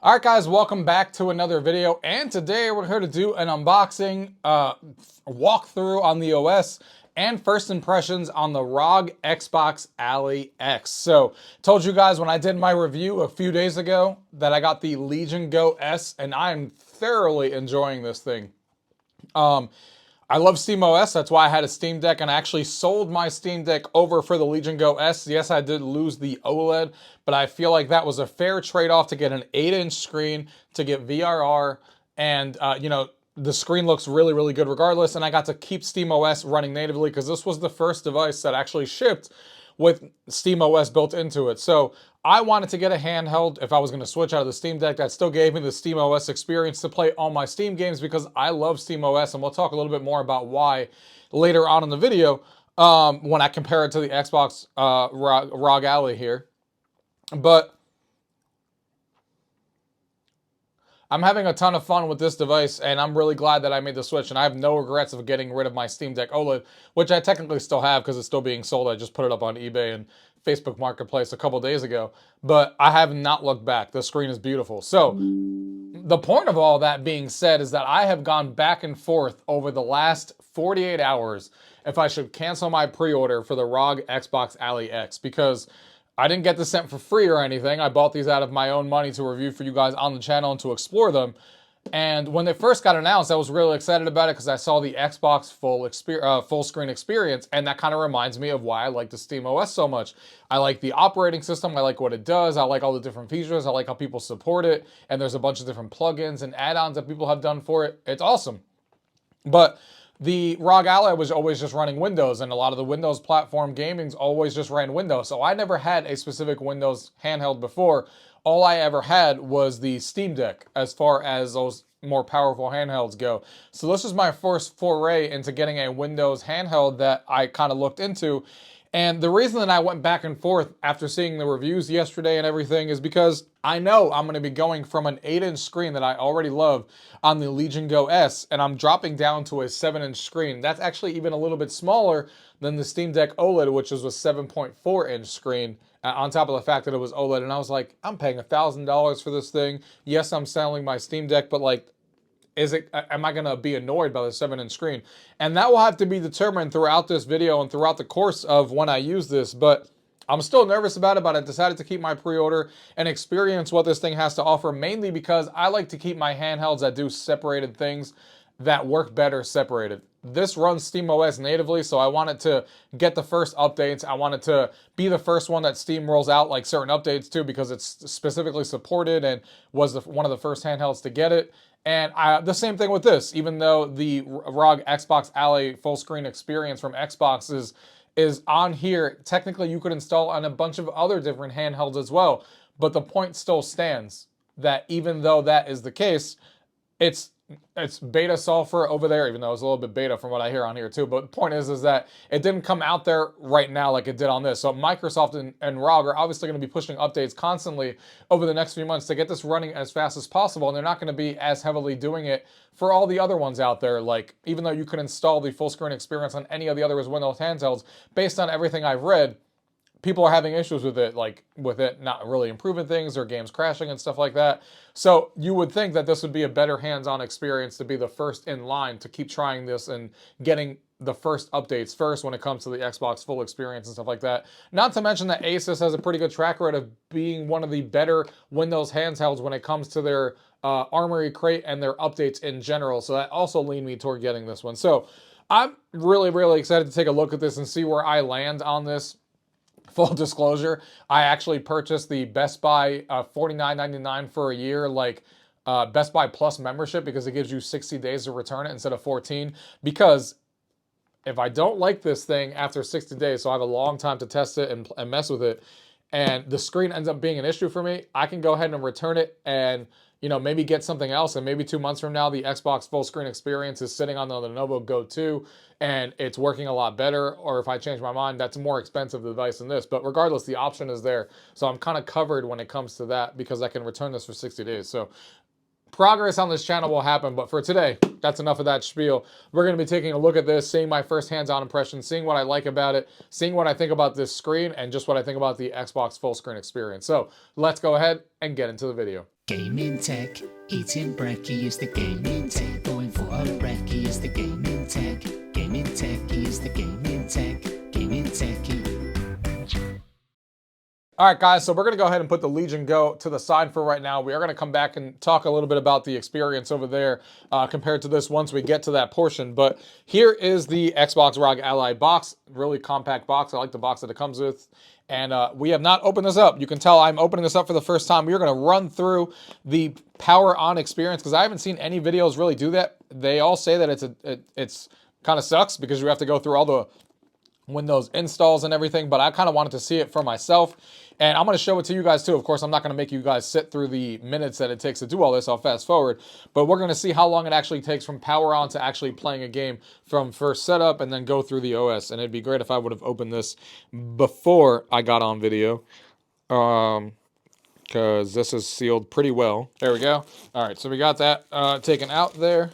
Alright guys, welcome back to another video, and today we're here to do an unboxing, walkthrough on the OS, and first impressions on the Rog Xbox Ally X. So, told you guys when I did my review a few days ago that I got the Legion Go S, and I am thoroughly enjoying this thing. I love SteamOS, that's why I had a Steam Deck, and I actually sold my Steam Deck over for the Legion Go S. Yes, I did lose the OLED, but I feel like that was a fair trade-off to get an 8-inch screen, to get VRR, and, the screen looks really, really good regardless, and I got to keep SteamOS running natively because this was the first device that actually shipped with SteamOS built into it. So I wanted to get a handheld if I was going to switch out of the Steam Deck that still gave me the SteamOS experience to play all my Steam games because I love SteamOS, and we'll talk a little bit more about why later on in the video when I compare it to the Xbox ROG Ally here. But I'm having a ton of fun with this device, and I'm really glad that I made the switch, and I have no regrets of getting rid of my Steam Deck OLED, which I technically still have because it's still being sold. I just put it up on eBay and Facebook Marketplace a couple days ago, but I have not looked back. The screen is beautiful. So the point of all that being said is that I have gone back and forth over the last 48 hours if I should cancel my pre-order for the ROG Xbox Ally X, because I didn't get this sent for free or anything. I bought these out of my own money to review for you guys on the channel and to explore them. And when they first got announced, I was really excited about it because I saw the Xbox full screen experience, and that kind of reminds me of why I like the SteamOS so much. I like the operating system, I like what it does, I like all the different features, I like how people support it, and there's a bunch of different plugins and add-ons that people have done for it. It's awesome. But the ROG Ally was always just running Windows, and a lot of the Windows platform gaming's always just ran Windows. So I never had a specific Windows handheld before. All I ever had was the Steam Deck as far as those more powerful handhelds go. So this is my first foray into getting a Windows handheld that I kind of looked into. And the reason that I went back and forth after seeing the reviews yesterday and everything is because I know I'm going to be going from an 8-inch screen that I already love on the Legion Go S, and I'm dropping down to a 7-inch screen. That's actually even a little bit smaller than the Steam Deck OLED, which was a 7.4-inch screen, on top of the fact that it was OLED. And I was like, I'm paying $1,000 for this thing. Yes, I'm selling my Steam Deck, but like, am I going to be annoyed by the 7-inch screen? And that will have to be determined throughout this video and throughout the course of when I use this, but I'm still nervous about it, but I decided to keep my pre-order and experience what this thing has to offer, mainly because I like to keep my handhelds that do separated things that work better separated. This runs SteamOS natively, so I wanted to get the first updates. I wanted to be the first one that Steam rolls out like certain updates to, because it's specifically supported and was one of the first handhelds to get it. And the same thing with this, even though the ROG Xbox Ally full screen experience from Xbox is on here, technically you could install on a bunch of other different handhelds as well. But the point still stands that even though that is the case, it's beta software over there, even though it's a little bit beta from what I hear on here too. But the point is that it didn't come out there right now like it did on this. So Microsoft and ROG are obviously going to be pushing updates constantly over the next few months to get this running as fast as possible. And they're not going to be as heavily doing it for all the other ones out there. Like, even though you can install the full screen experience on any of the other Windows handhelds, based on everything I've read, people are having issues with it, like with it not really improving things or games crashing and stuff like that. So you would think that this would be a better hands-on experience to be the first in line to keep trying this and getting the first updates first when it comes to the Xbox full experience and stuff like that. Not to mention that Asus has a pretty good track record of being one of the better Windows handhelds when it comes to their Armory Crate and their updates in general. So that also leaned me toward getting this one. So I'm really, really excited to take a look at this and see where I land on this. Full disclosure, I actually purchased the Best Buy $49.99 for a year, like Best Buy Plus membership, because it gives you 60 days to return it instead of 14. Because if I don't like this thing after 60 days, so I have a long time to test it and mess with it, and the screen ends up being an issue for me, I can go ahead and return it and, you know, maybe get something else. And maybe 2 months from now, the Xbox full screen experience is sitting on the Lenovo Go 2 and it's working a lot better. Or if I change my mind, that's a more expensive device than this. But regardless, the option is there. So I'm kind of covered when it comes to that because I can return this for 60 days. So progress on this channel will happen, but for today, that's enough of that spiel. We're going to be taking a look at this, seeing my first hands-on impression, seeing what I like about it, seeing what I think about this screen, and just what I think about the Xbox full screen experience. So let's go ahead and get into the video. gaming tech. Eating brekkie is the gaming tech. Going for a brekkie is the gaming tech. Gaming techie is the gaming tech. Gaming techie. All right, guys, so we're going to go ahead and put the Legion Go to the side for right now. We are going to come back and talk a little bit about the experience over there compared to this once we get to that portion. But here is the Xbox Rog Ally box, really compact box. I like the box that it comes with. And we have not opened this up. You can tell I'm opening this up for the first time. We're going to run through the power on experience because I haven't seen any videos really do that. They all say that it's kind of sucks because you have to go through all the Windows installs and everything, but I kind of wanted to see it for myself. And I'm going to show it to you guys too. Of course, I'm not going to make you guys sit through the minutes that it takes to do all this. I'll fast forward. But we're going to see how long it actually takes from power on to actually playing a game from first setup and then go through the OS. And it'd be great if I would have opened this before I got on video. Because this is sealed pretty well. There we go. All right, so we got that taken out there.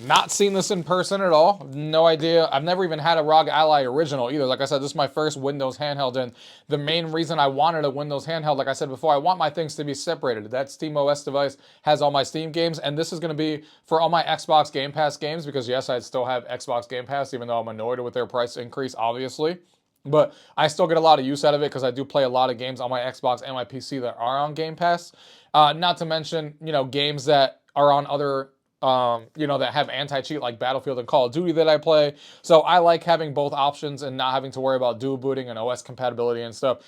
Not seen this in person at all. No idea. I've never even had a ROG Ally original either. Like I said, this is my first Windows handheld, and the main reason I wanted a Windows handheld, like I said before, I want my things to be separated. That SteamOS device has all my Steam games, and this is going to be for all my Xbox Game Pass games, because yes, I still have Xbox Game Pass, even though I'm annoyed with their price increase, obviously. But I still get a lot of use out of it because I do play a lot of games on my Xbox and my PC that are on Game Pass. Not to mention, you know, games that are on other you know, that have anti-cheat like Battlefield and Call of Duty that I play. So I like having both options and not having to worry about dual booting and OS compatibility and stuff.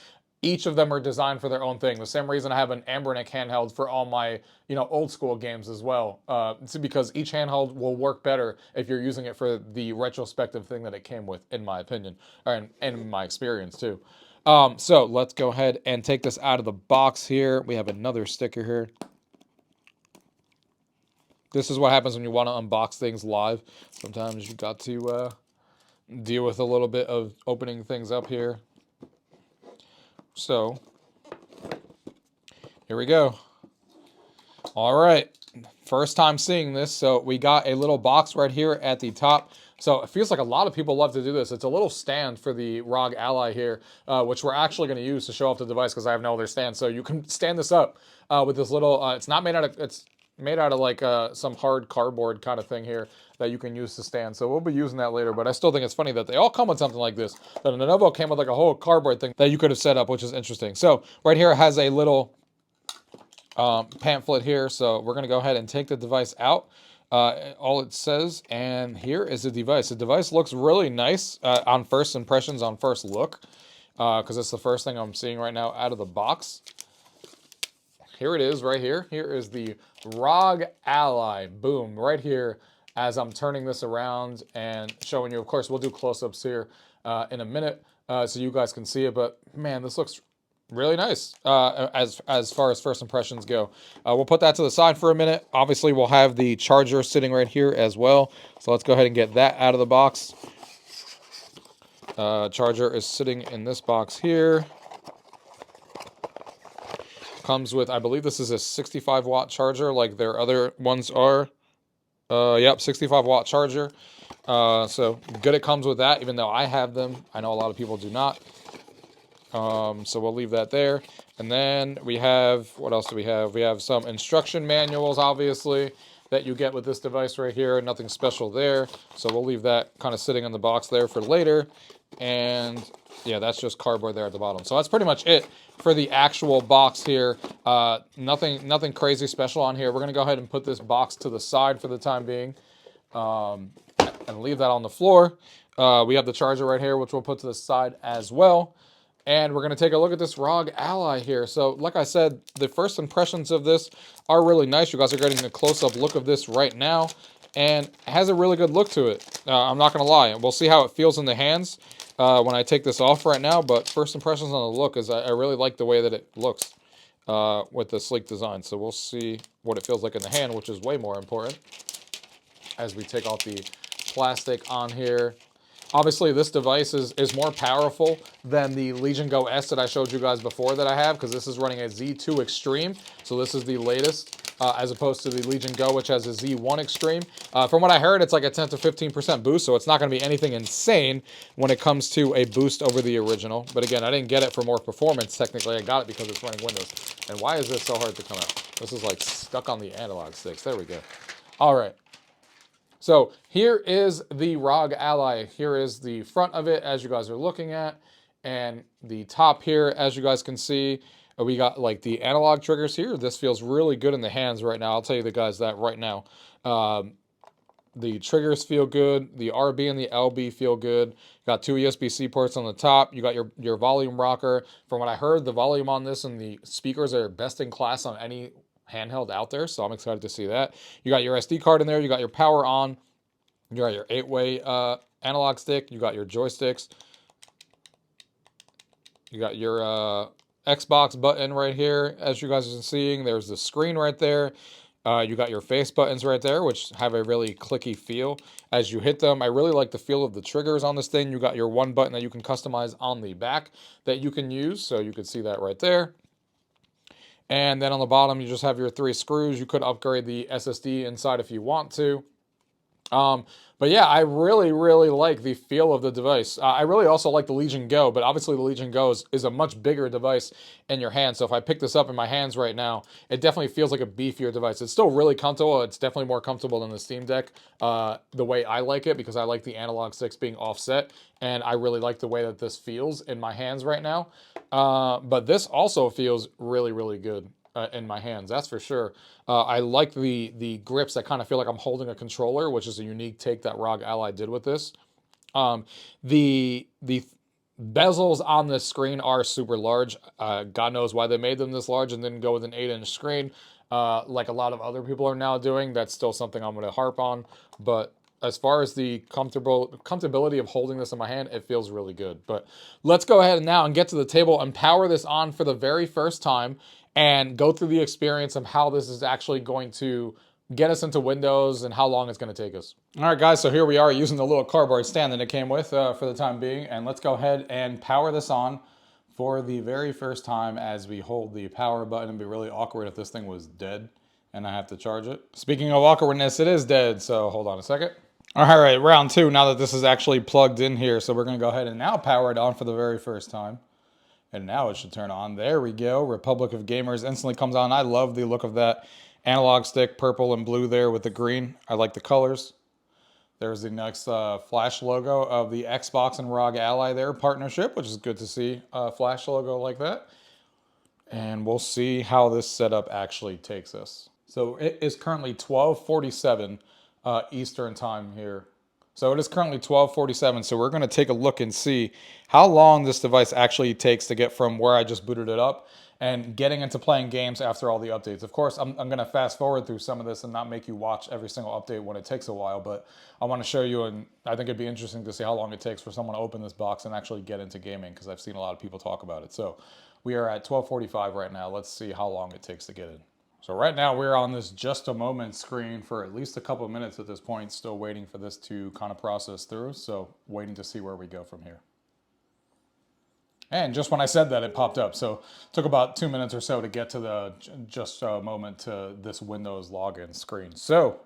Each of them are designed for their own thing. The same reason I have an Ambernic handheld for all my, you know, old school games as well. It's because each handheld will work better if you're using it for the retrospective thing that it came with, in my opinion, and in my experience too. So let's go ahead and take this out of the box here. We have another sticker here. This is what happens when you want to unbox things live. Sometimes you got to deal with a little bit of opening things up here. So, here we go. All right, first time seeing this. So we got a little box right here at the top. So it feels like a lot of people love to do this. It's a little stand for the ROG Ally here, which we're actually going to use to show off the device because I have no other stand. So you can stand this up with this little, it's not made out of, it's made out of like some hard cardboard kind of thing here that you can use to stand. So we'll be using that later, but I still think it's funny that they all come with something like this. The Lenovo came with like a whole cardboard thing that you could have set up, which is interesting. So right here it has a little pamphlet here. So we're going to go ahead and take the device out. All it says, and here is the device. The device looks really nice on first impressions, on first look, because it's the first thing I'm seeing right now out of the box. Here it is right here. Here is the ROG Ally. Boom, right here as I'm turning this around and showing you. Of course, we'll do close-ups here in a minute so you guys can see it. But, man, this looks really nice as far as first impressions go. We'll put that to the side for a minute. Obviously, we'll have the charger sitting right here as well. So let's go ahead and get that out of the box. Charger is sitting in this box here. Comes with, I believe this is a 65 watt charger like their other ones are. Yep, 65 watt charger. So good it comes with that, even though I have them. I know a lot of people do not. So we'll leave that there. And then we have, what else do we have? We have some instruction manuals, obviously, that you get with this device right here. Nothing special there. So we'll leave that kind of sitting in the box there for later. And yeah, that's just cardboard there at the bottom. So that's pretty much it for the actual box here. Nothing crazy special on here. We're going to go ahead and put this box to the side for the time being and leave that on the floor. We have the charger right here, which we'll put to the side as well. And we're going to take a look at this ROG Ally here. So, like I said, the first impressions of this are really nice. You guys are getting a close-up look of this right now. And it has a really good look to it. I'm not going to lie. We'll see how it feels in the hands when I take this off right now. But first impressions on the look is I really like the way that it looks with the sleek design. So we'll see what it feels like in the hand, which is way more important as we take off the plastic on here. Obviously, this device is more powerful than the Legion Go S that I showed you guys before that I have, because this is running a Z2 Extreme. So this is the latest. as opposed to the Legion Go, which has a Z1 Extreme. From what I heard, it's like a 10 to 15% boost, so it's not going to be anything insane when it comes to a boost over the original. But again, I didn't get it for more performance. Technically, I got it because it's running Windows. And why is this so hard to come out? This is like stuck on the analog sticks. There we go. All right. So here is the ROG Ally. Here is the front of it, as you guys are looking at. And the top here, as you guys can see, we got like the analog triggers here. This feels really good in the hands right now. I'll tell you the guys that right now. The triggers feel good. The RB and the LB feel good. Got two USB-C ports on the top. You got your volume rocker. From what I heard, the volume on this and the speakers are best in class on any handheld out there, so I'm excited to see that. You got your SD card in there. You got your power on. You got your 8-way analog stick. You got your joysticks. You got your Xbox button right here, as you guys are seeing. There's the screen right there. You got your face buttons right there, which have a really clicky feel as you hit them. I really like the feel of the triggers on this thing. You got your one button that you can customize on the back that you can use, so you can see that right there. And then on the bottom, you just have your 3 screws. You could upgrade the SSD inside if you want to. But yeah, I really, really like the feel of the device. I really also like the Legion Go, but obviously the Legion Go is a much bigger device in your hand. So if I pick this up in my hands right now, it definitely feels like a beefier device. It's still really comfortable. It's definitely more comfortable than the Steam Deck, the way I like it, because I like the analog sticks being offset, and I really like the way that this feels in my hands right now. But this also feels really, really good. In my hands, that's for sure. I like the grips that kind of feel like I'm holding a controller, which is a unique take that ROG Ally did with this. The bezels on this screen are super large. God knows why they made them this large and didn't go with an 8-inch screen, like a lot of other people are now doing. That's still something I'm going to harp on, but as far as the comfortability of holding this in my hand, it feels really good. But let's go ahead now and get to the table and power this on for the very first time and go through the experience of how this is actually going to get us into Windows and how long it's going to take us. All right, guys, so here we are using the little cardboard stand that it came with for the time being. And let's go ahead and power this on for the very first time as we hold the power button. It'd be really awkward if this thing was dead and I have to charge it. Speaking of awkwardness, it is dead, so hold on a second. All right, round 2, now that this is actually plugged in here. So we're going to go ahead and now power it on for the very first time. And now it should turn on. There we go. Republic of Gamers instantly comes on. I love the look of that analog stick, purple and blue there with the green. I like the colors. There's the next flash logo of the Xbox and ROG Ally there partnership, which is good to see a flash logo like that. And we'll see how this setup actually takes us. So it is currently 12:47 Eastern time here. So it is currently 12:47, so we're going to take a look and see how long this device actually takes to get from where I just booted it up and getting into playing games after all the updates. Of course, I'm going to fast forward through some of this and not make you watch every single update when it takes a while, but I want to show you, and I think it'd be interesting to see how long it takes for someone to open this box and actually get into gaming, because I've seen a lot of people talk about it. So we are at 12:45 right now. Let's see how long it takes to get in. So right now we're on this just a moment screen for at least a couple of minutes at this point, still waiting for this to kind of process through. So waiting to see where we go from here. And just when I said that, it popped up. So it took about 2 minutes or so to get to the just a moment to this Windows login screen. So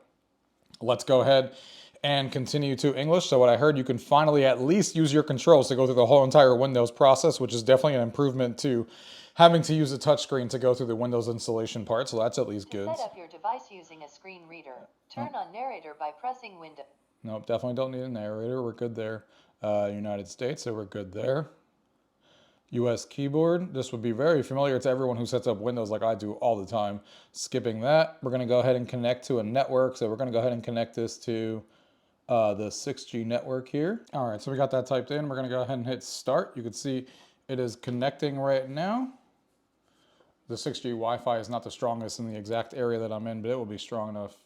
let's go ahead and continue to English. So what I heard, you can finally at least use your controls to go through the whole entire Windows process, which is definitely an improvement to having to use a touchscreen to go through the Windows installation part, so that's at least good. Set up your device using a screen reader. Turn on narrator by pressing Windows. Nope, definitely don't need a narrator. We're good there. United States, so we're good there. US keyboard. This would be very familiar to everyone who sets up Windows like I do all the time. Skipping that, we're going to go ahead and connect to a network. So we're going to go ahead and connect this to the 6G network here. All right, so we got that typed in. We're going to go ahead and hit start. You can see it is connecting right now. The 6G Wi-Fi is not the strongest in the exact area that I'm in, but it will be strong enough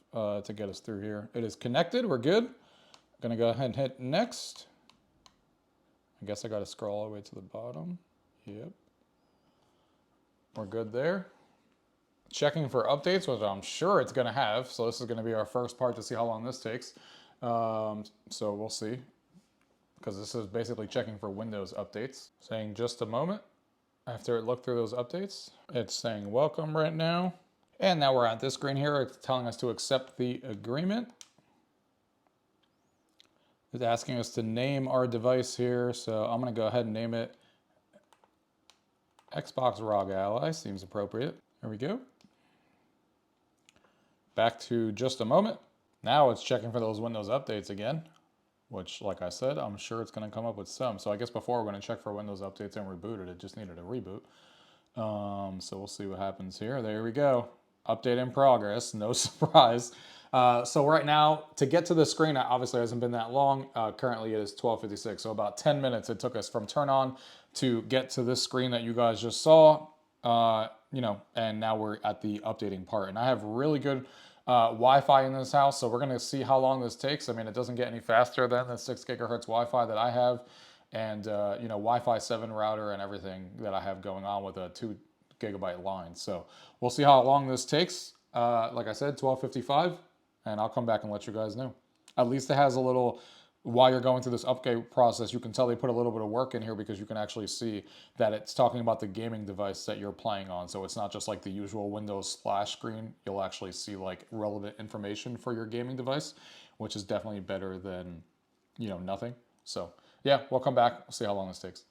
to get us through here. It is connected. We're good. I'm going to go ahead and hit next. I guess I got to scroll all the way to the bottom. Yep. We're good there. Checking for updates, which I'm sure it's going to have. So this is going to be our first part to see how long this takes. So we'll see. Because this is basically checking for Windows updates. Saying just a moment. After it looked through those updates, it's saying welcome right now. And now we're at this screen here. It's telling us to accept the agreement. It's asking us to name our device here. So I'm going to go ahead and name it Xbox Rog Ally. Seems appropriate. There we go. Back to just a moment. Now it's checking for those Windows updates again, which, like I said, I'm sure it's going to come up with some. So I guess before we're going to check for Windows updates and reboot it. It just needed a reboot. So we'll see what happens here. There we go. Update in progress. No surprise. So right now, to get to the screen, it obviously hasn't been that long. Currently, it is 12:56. So about 10 minutes it took us from turn on to get to this screen that you guys just saw. And now we're at the updating part. And I have really good Wi-Fi in this house, so we're going to see how long this takes. I mean, it doesn't get any faster than the 6 gigahertz Wi-Fi that I have, and Wi-Fi 7 router and everything that I have going on with a 2 gigabyte line. So we'll see how long this takes. Like I said, 12:55, and I'll come back and let you guys know. At least it has a little. While you're going through this update process, you can tell they put a little bit of work in here because you can actually see that it's talking about the gaming device that you're playing on. So it's not just like the usual Windows splash screen. You'll actually see like relevant information for your gaming device, which is definitely better than, nothing. So yeah, we'll come back, see how long this takes.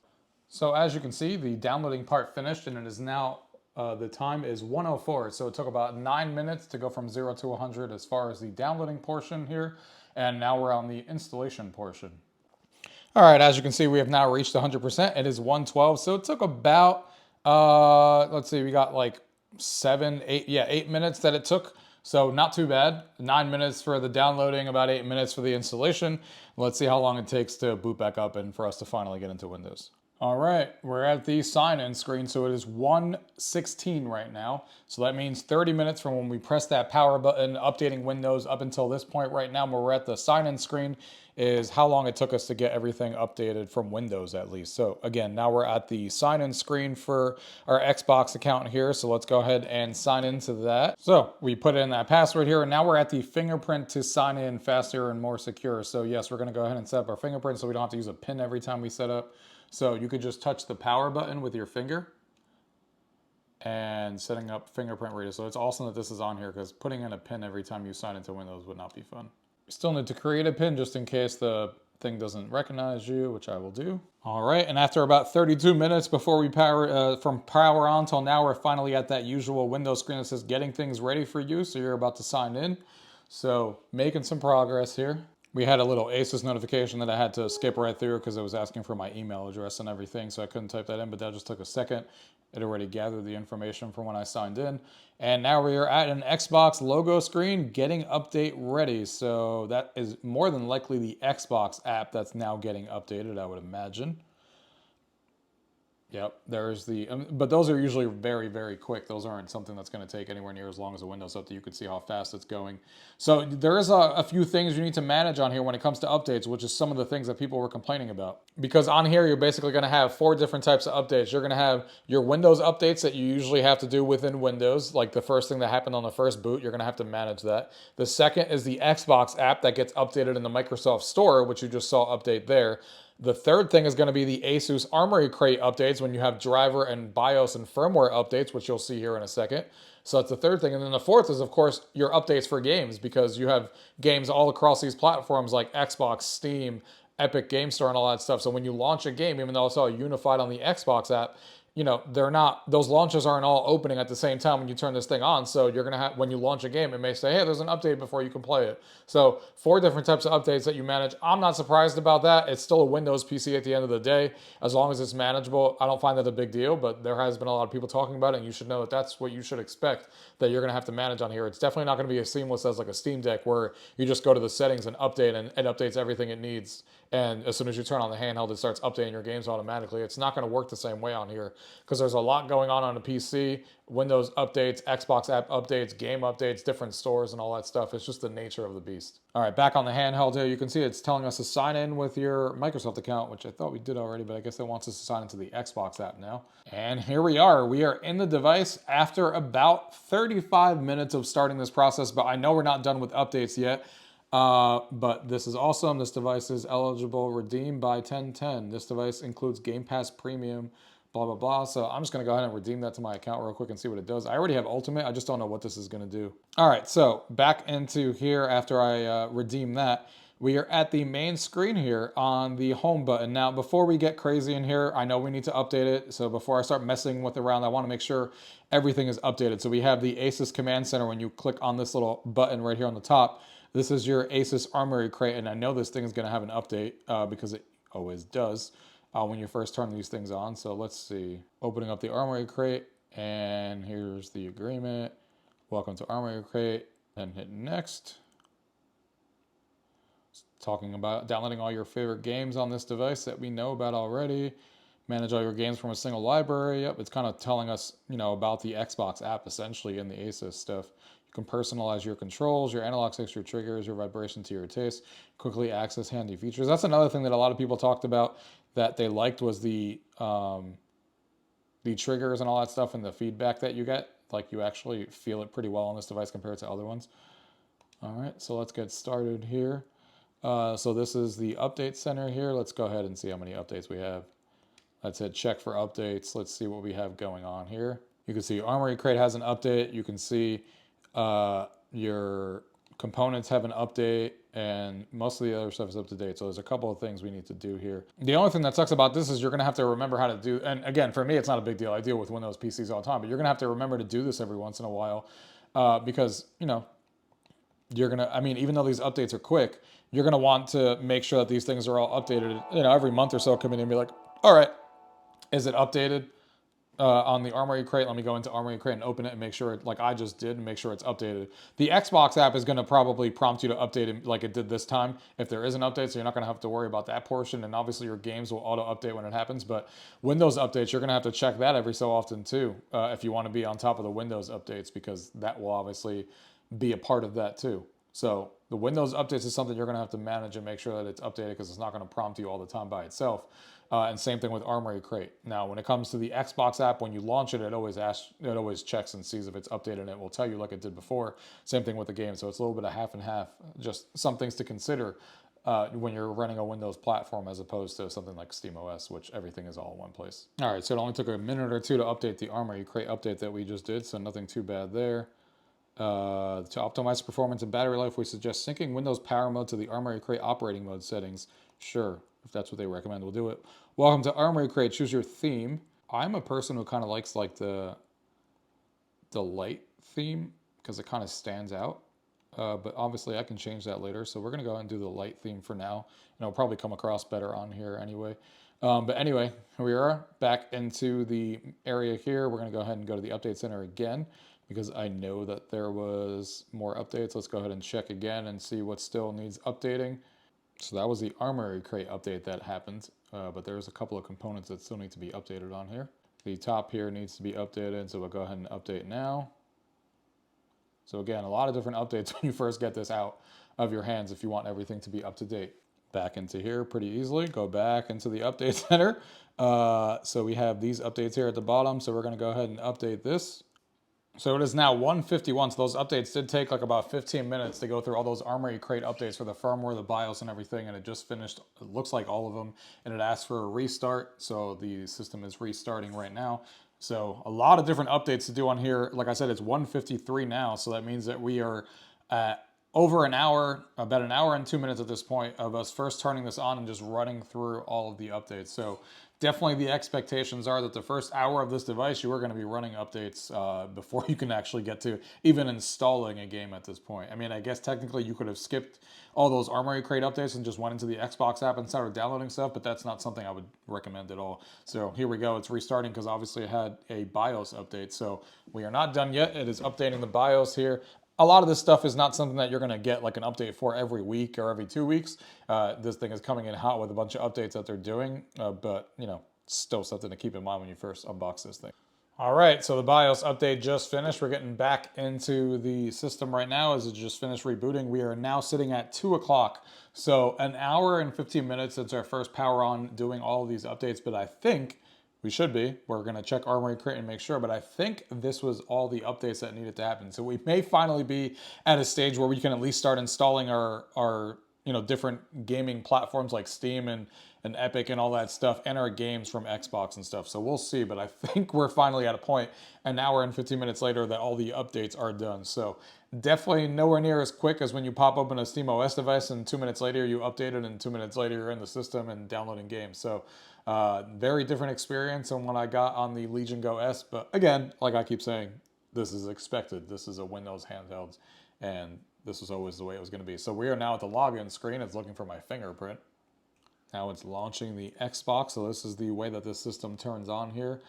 So as you can see, the downloading part finished, and it is now, the time is 1:04. So it took about 9 minutes to go from 0 to 100 as far as the downloading portion here. And now we're on the installation portion. All right, as you can see, we have now reached 100%. It is 1:12, so it took about, let's see, we got like 8 minutes that it took. So not too bad. 9 minutes for the downloading, about 8 minutes for the installation. Let's see how long it takes to boot back up and for us to finally get into Windows. All right, we're at the sign-in screen, so it is 1:16 right now. So that means 30 minutes from when we press that power button, updating Windows up until this point right now, where we're at the sign-in screen, is how long it took us to get everything updated from Windows at least. So again, now we're at the sign-in screen for our Xbox account here, so let's go ahead and sign into that. So we put in that password here, and now we're at the fingerprint to sign in faster and more secure. So yes, we're gonna go ahead and set up our fingerprint so we don't have to use a PIN every time we set up. So you could just touch the power button with your finger and setting up fingerprint reader. So it's awesome that this is on here because putting in a PIN every time you sign into Windows would not be fun. You still need to create a PIN just in case the thing doesn't recognize you, which I will do. All right, and after about 32 minutes before we from power on till now, we're finally at that usual Windows screen that says getting things ready for you. So you're about to sign in. So making some progress here. We had a little ASUS notification that I had to skip right through because it was asking for my email address and everything, so I couldn't type that in, but that just took a second. It already gathered the information from when I signed in. And now we are at an Xbox logo screen getting update ready. So that is more than likely the Xbox app that's now getting updated, I would imagine. Yep, there's the, but those are usually very, very quick. Those aren't something that's going to take anywhere near as long as a Windows update. You can see how fast it's going. So there is a few things you need to manage on here when it comes to updates, which is some of the things that people were complaining about. Because on here, you're basically going to have 4 different types of updates. You're going to have your Windows updates that you usually have to do within Windows, like the first thing that happened on the first boot, you're going to have to manage that. The second is the Xbox app that gets updated in the Microsoft Store, which you just saw update there. The third thing is going to be the ASUS Armory Crate updates when you have driver and BIOS and firmware updates, which you'll see here in a second. So that's the third thing. And then the fourth is, of course, your updates for games, because you have games all across these platforms like Xbox, Steam, Epic Game Store, and all that stuff. So when you launch a game, even though it's all unified on the Xbox app, they're not, those launches aren't all opening at the same time when you turn this thing on. So you're going to have, when you launch a game, it may say, hey, there's an update before you can play it. So 4 different types of updates that you manage. I'm not surprised about that. It's still a Windows PC at the end of the day. As long as it's manageable, I don't find that a big deal, but there has been a lot of people talking about it, and you should know that that's what you should expect that you're going to have to manage on here. It's definitely not going to be as seamless as like a Steam Deck where you just go to the settings and update and it updates everything it needs. And as soon as you turn on the handheld, it starts updating your games automatically. It's not going to work the same way on here because there's a lot going on a PC, Windows updates, Xbox app updates, game updates, different stores and all that stuff. It's just the nature of the beast. All right, back on the handheld here, you can see it's telling us to sign in with your Microsoft account, which I thought we did already, but I guess it wants us to sign into the Xbox app now. And here we are. We are in the device after about 35 minutes of starting this process, but I know we're not done with updates yet. But this is awesome. This device is eligible, redeemed by 10/10. This device includes Game Pass Premium blah, blah, blah. So I'm just going to go ahead and redeem that to my account real quick and see what it does. I already have Ultimate. I just don't know what this is going to do. All right, so back into here after I redeem that. We are at the main screen here on the home button. Now, before we get crazy in here, I know we need to update it. So before I start messing with around, I want to make sure everything is updated. So we have the Asus Command Center. When you click on this little button right here on the top, this is your Asus Armory Crate. And I know this thing is going to have an update because it always does. When you first turn these things on. So let's see. Opening up the Armory Crate, and here's the agreement. Welcome to Armory Crate, and hit next. It's talking about downloading all your favorite games on this device that we know about already. Manage all your games from a single library. Yep, it's kind of telling us, about the Xbox app essentially in the Asus stuff. You can personalize your controls, your analog sticks, your triggers, your vibration to your taste. Quickly access handy features. That's another thing that a lot of people talked about that they liked was the triggers and all that stuff and the feedback that you get. Like you actually feel it pretty well on this device compared to other ones. All right, so let's get started here. So this is the update center here. Let's go ahead and see how many updates we have. Let's hit check for updates. Let's see what we have going on here. You can see Armory Crate has an update. You can see your components have an update, and most of the other stuff is up to date. So there's a couple of things we need to do here. The only thing that sucks about this is you're going to have to remember how to do, and again, for me, it's not a big deal. I deal with Windows PCs all the time, but you're going to have to remember to do this every once in a while because, you're going to, even though these updates are quick, you're going to want to make sure that these things are all updated, every month or so. Come in and be like, all right, is it updated? On the Armory Crate, let me go into Armory Crate and open it and make sure, like I just did, and make sure it's updated. The Xbox app is going to probably prompt you to update it like it did this time if there is an update, so you're not going to have to worry about that portion, and obviously your games will auto-update when it happens, but Windows updates, you're going to have to check that every so often too if you want to be on top of the Windows updates, because that will obviously be a part of that too. So the Windows updates is something you're going to have to manage and make sure that it's updated because it's not going to prompt you all the time by itself. And same thing with Armory Crate. Now, when it comes to the Xbox app, when you launch it, it always checks and sees if it's updated, and it will tell you like it did before. Same thing with the game. So it's a little bit of half and half. Just some things to consider when you're running a Windows platform as opposed to something like SteamOS, which everything is all in one place. All right, so it only took a minute or two to update the Armory Crate update that we just did, so nothing too bad there. To optimize performance and battery life, we suggest syncing Windows Power Mode to the Armory Crate operating mode settings. Sure, if that's what they recommend, we'll do it. Welcome to Armory Crate. Choose your theme. I'm a person who kind of likes like the light theme because it kind of stands out. But obviously I can change that later. So we're going to go ahead and do the light theme for now. And it'll probably come across better on here anyway. But anyway, here we are back into the area here. We're going to go ahead and go to the update center again because I know that there was more updates. Let's go ahead and check again and see what still needs updating. So that was the Armory Crate update that happened, but there's a couple of components that still need to be updated on here. The top here needs to be updated, so we'll go ahead and update now. So again, a lot of different updates when you first get this out of your hands if you want everything to be up to date. Back into here pretty easily, go back into the update center. So we have these updates here at the bottom, so we're gonna go ahead and update this. So it is now 1:51, so those updates did take like about 15 minutes to go through all those Armory Crate updates for the firmware, the BIOS, and everything, and it just finished, it looks like all of them, and it asked for a restart, so the system is restarting right now. So a lot of different updates to do on here. Like I said, it's 1:53 now, so that means that we are at over an hour, about an hour and 2 minutes at this point of us first turning this on and just running through all of the updates. So definitely the expectations are that the first hour of this device, you are going to be running updates before you can actually get to even installing a game at this point. I guess technically you could have skipped all those Armory Crate updates and just went into the Xbox app and started downloading stuff, but that's not something I would recommend at all. So here we go. It's restarting because obviously it had a BIOS update. So we are not done yet. It is updating the BIOS here. A lot of this stuff is not something that you're going to get like an update for every week or every 2 weeks. This thing is coming in hot with a bunch of updates that they're doing, but still something to keep in mind when you first unbox this thing. All right, so the BIOS update just finished. We're getting back into the system right now as it just finished rebooting. We are now sitting at 2 o'clock. So an hour and 15 minutes since our first power on doing all of these updates, but I think we should be. We're going to check Armory Crate and make sure, but I think this was all the updates that needed to happen. So we may finally be at a stage where we can at least start installing our different gaming platforms like Steam and Epic and all that stuff enter games from Xbox and stuff. So we'll see, but I think we're finally at a point, an hour and 15 minutes later, that all the updates are done. So definitely nowhere near as quick as when you pop open a SteamOS device and 2 minutes later you update it, and 2 minutes later you're in the system and downloading games. So very different experience than what I got on the Legion Go S. But again, like I keep saying, this is expected. This is a Windows handheld, and this was always the way it was going to be. So we are now at the login screen. It's looking for my fingerprint. Now it's launching the Xbox. So this is the way that this system turns on here.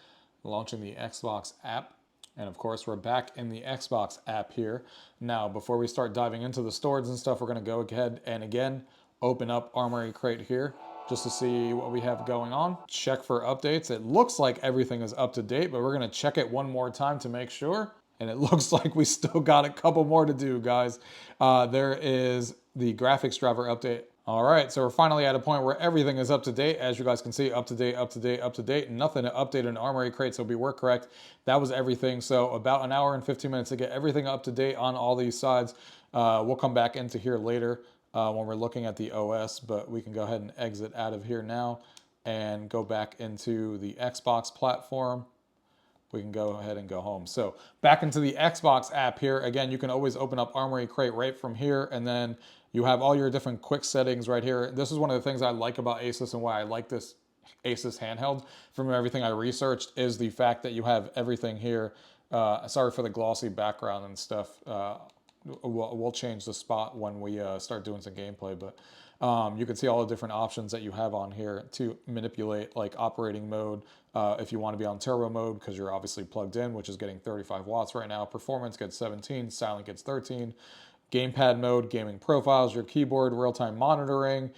Launching the Xbox app. And of course, we're back in the Xbox app here. Now, before we start diving into the stores and stuff, we're going to go ahead and again, open up Armory Crate here just to see what we have going on. Check for updates. It looks like everything is up to date, but we're going to check it one more time to make sure. And it looks like we still got a couple more to do, guys. There is the graphics driver update. All right, so we're finally at a point where everything is up to date. As you guys can see, up to date, up to date, up to date. Nothing to update in Armory Crate, so we were correct. That was everything. So about an hour and 15 minutes to get everything up to date on all these sides. We'll come back into here later when we're looking at the OS, but we can go ahead and exit out of here now and go back into the Xbox platform. We can go ahead and go home. So back into the Xbox app here. Again, you can always open up Armory Crate right from here, and then you have all your different quick settings right here. This is one of the things I like about Asus and why I like this Asus handheld from everything I researched, is the fact that you have everything here. Sorry for the glossy background and stuff. We'll change the spot when we start doing some gameplay, but you can see all the different options that you have on here to manipulate, like operating mode. If you want to be on turbo mode, because you're obviously plugged in, which is getting 35 watts right now. Performance gets 17, silent gets 13. Gamepad mode, gaming profiles, your keyboard, real-time monitoring,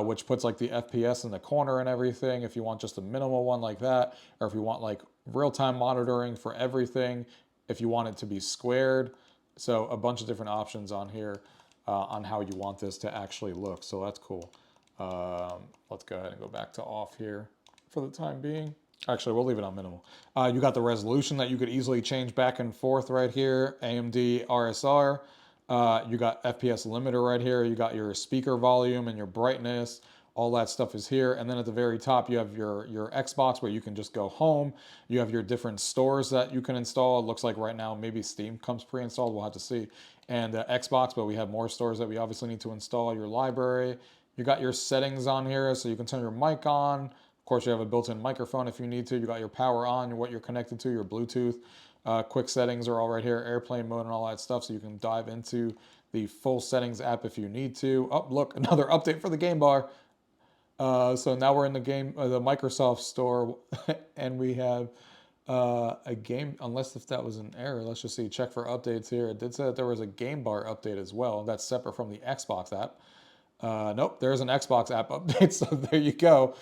which puts like the FPS in the corner and everything. If you want just a minimal one like that, or if you want like real-time monitoring for everything, if you want it to be squared. So a bunch of different options on here on how you want this to actually look. So that's cool. Let's go ahead and go back to off here for the time being. Actually, we'll leave it on minimal. You got the resolution that you could easily change back and forth right here. AMD RSR. You got FPS limiter right here. You got your speaker volume and your brightness. All that stuff is here. And then at the very top, you have your Xbox where you can just go home. You have your different stores that you can install. It looks like right now maybe Steam comes pre-installed. We'll have to see. And Xbox, but we have more stores that we obviously need to install. Your library. You got your settings on here, so you can turn your mic on. Of course, you have a built-in microphone if you need to. You got your power on, what you're connected to, your Bluetooth. Quick settings are all right here, airplane mode and all that stuff, so you can dive into the full settings app if you need to. Oh, look, another update for the game bar. So now we're in the game, the Microsoft store, and we have a game, unless if that was an error. Let's just see, check for updates here. It did say that there was a game bar update as well. That's separate from the Xbox app. Nope, there's an Xbox app update, so there you go.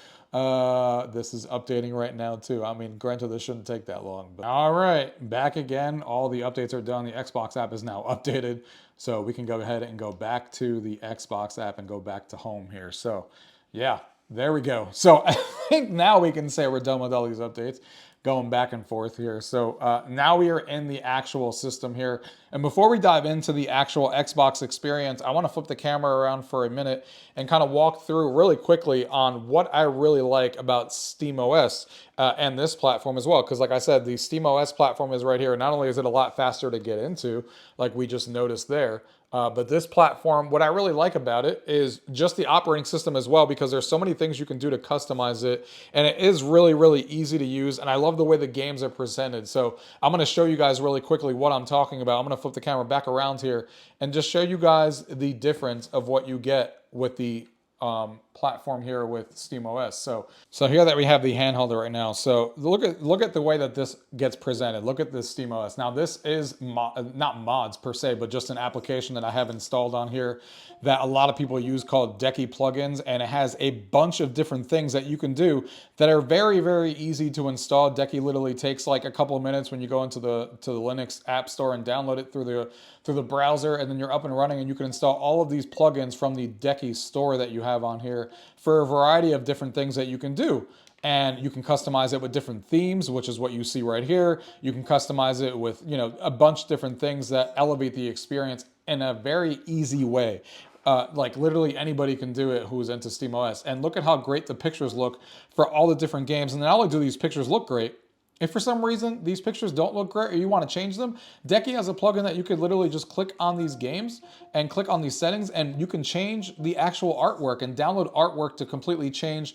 This is updating right now too. I mean, granted, this shouldn't take that long. But all right, back again. All the updates are done. The Xbox app is now updated, so we can go ahead and go back to the Xbox app and go back to home here. So yeah, there we go. So I think now we can say we're done with all these updates. Going back and forth here. So now we are in the actual system here. And before we dive into the actual Xbox experience, I want to flip the camera around for a minute and kind of walk through really quickly on what I really like about SteamOS and this platform as well. Because like I said, the SteamOS platform is right here. Not only is it a lot faster to get into, like we just noticed there, but this platform, what I really like about it is just the operating system as well, because there's so many things you can do to customize it. And it is really, really easy to use. And I love the way the games are presented. So I'm going to show you guys really quickly what I'm talking about. I'm going to flip the camera back around here and just show you guys the difference of what you get with the platform here with SteamOS. So here that we have the handheld right now. So look at the way that this gets presented. Look at this SteamOS. Now this is not mods per se, but just an application that I have installed on here that a lot of people use called Techie plugins, and it has a bunch of different things that you can do that are very, very easy to install. Techie literally takes like a couple of minutes when you go into the Linux App Store and download it through the browser, and then you're up and running, and you can install all of these plugins from the Techie store that you have on here for a variety of different things that you can do. And you can customize it with different themes, which is what you see right here. You can customize it with, a bunch of different things that elevate the experience in a very easy way. Like literally anybody can do it who's into SteamOS. And look at how great the pictures look for all the different games. And not only do these pictures look great, if for some reason these pictures don't look great or you want to change them, Techie has a plugin that you could literally just click on these games and click on these settings, and you can change the actual artwork and download artwork to completely change,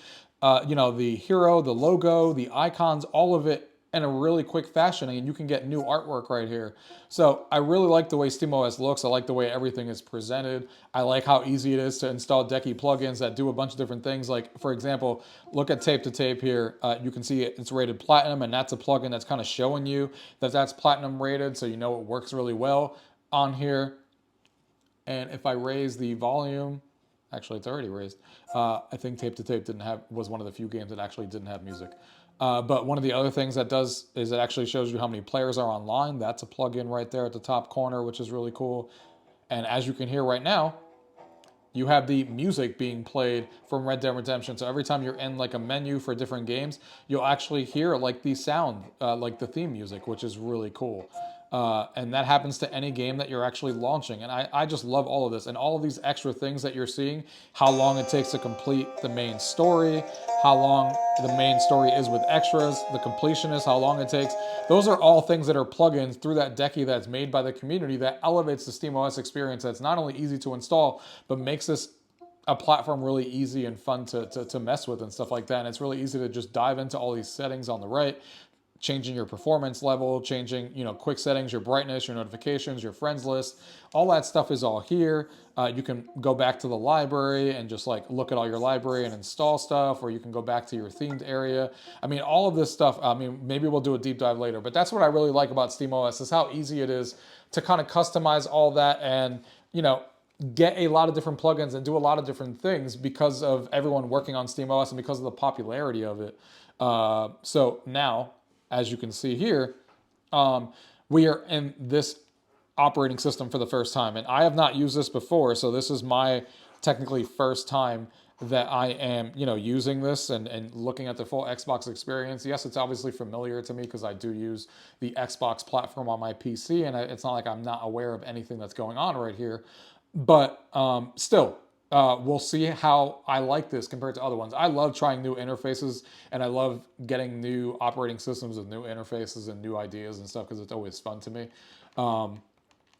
you know, the hero, the logo, the icons, all of it in a really quick fashion, and you can get new artwork right here. So I really like the way SteamOS looks. I like the way everything is presented. I like how easy it is to install Techie plugins that do a bunch of different things. Like, for example, look at Tape to Tape here. You can see it's rated platinum, and that's a plugin that's kind of showing you that that's platinum rated, so you know it works really well on here. And if I raise the volume, actually it's already raised. I think Tape to Tape was one of the few games that actually didn't have music. But one of the other things that does is it actually shows you how many players are online. That's a plugin right there at the top corner, which is really cool. And as you can hear right now, you have the music being played from Red Dead Redemption. So every time you're in like a menu for different games, you'll actually hear like the sound, like the theme music, which is really cool. And that happens to any game that you're actually launching. And I just love all of this. And all of these extra things that you're seeing, how long it takes to complete the main story, how long the main story is with extras, the completionist, how long it takes. Those are all things that are plugins through that Techie that's made by the community that elevates the SteamOS experience. That's not only easy to install, but makes this a platform really easy and fun to mess with and stuff like that. And it's really easy to just dive into all these settings on the right, changing your performance level, changing, you know, quick settings, your brightness, your notifications, your friends list, all that stuff is all here. You can go back to the library and just like look at all your library and install stuff, or you can go back to your themed area. I mean, all of this stuff, I mean, maybe we'll do a deep dive later, but that's what I really like about SteamOS is how easy it is to kind of customize all that and, you know, get a lot of different plugins and do a lot of different things because of everyone working on SteamOS and because of the popularity of it. So now, as you can see here, we are in this operating system for the first time. And I have not used this before, so this is my technically first time that I am, you know, using this and looking at the full Xbox experience. Yes, it's obviously familiar to me because I do use the Xbox platform on my PC, and it's not like I'm not aware of anything that's going on right here. But still, we'll see how I like this compared to other ones. I love trying new interfaces, and I love getting new operating systems with new interfaces and new ideas and stuff because it's always fun to me.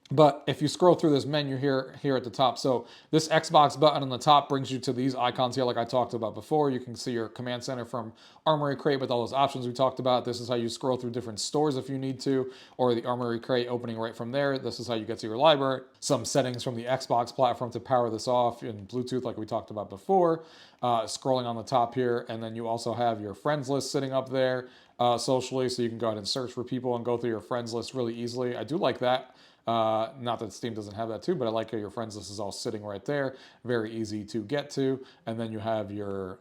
But if you scroll through this menu here at the top, so this Xbox button on the top brings you to these icons here like I talked about before. You can see your command center from Armory Crate with all those options we talked about. This is how you scroll through different stores if you need to, or the Armory Crate opening right from there. This is how you get to your library. Some settings from the Xbox platform to power this off in Bluetooth like we talked about before. Scrolling on the top here, and then you also have your friends list sitting up there socially, so you can go ahead and search for people and go through your friends list really easily. I do like that. Not that Steam doesn't have that too, but I like how your friends list is all sitting right there. Very easy to get to. And then you have your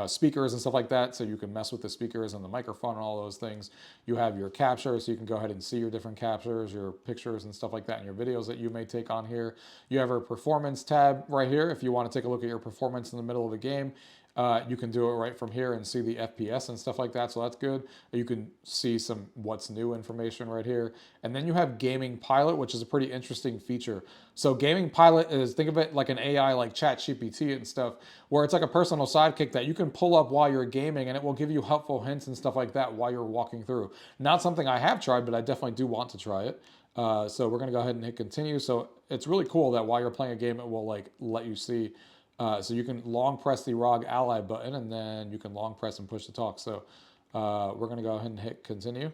speakers and stuff like that, so you can mess with the speakers and the microphone and all those things. You have your capture, so you can go ahead and see your different captures, your pictures and stuff like that, and your videos that you may take on here. You have a performance tab right here. If you want to take a look at your performance in the middle of a game, you can do it right from here and see the FPS and stuff like that, so that's good. You can see some what's new information right here. And then you have Gaming Pilot, which is a pretty interesting feature. So Gaming Pilot is, think of it like an AI like ChatGPT and stuff, where it's like a personal sidekick that you can pull up while you're gaming, and it will give you helpful hints and stuff like that while you're walking through. Not something I have tried, but I definitely do want to try it. So we're going to go ahead and hit continue. So it's really cool that while you're playing a game, it will like let you see. So you can long press the Rog Ally button, and then you can long press and push to talk. So we're going to go ahead and hit continue.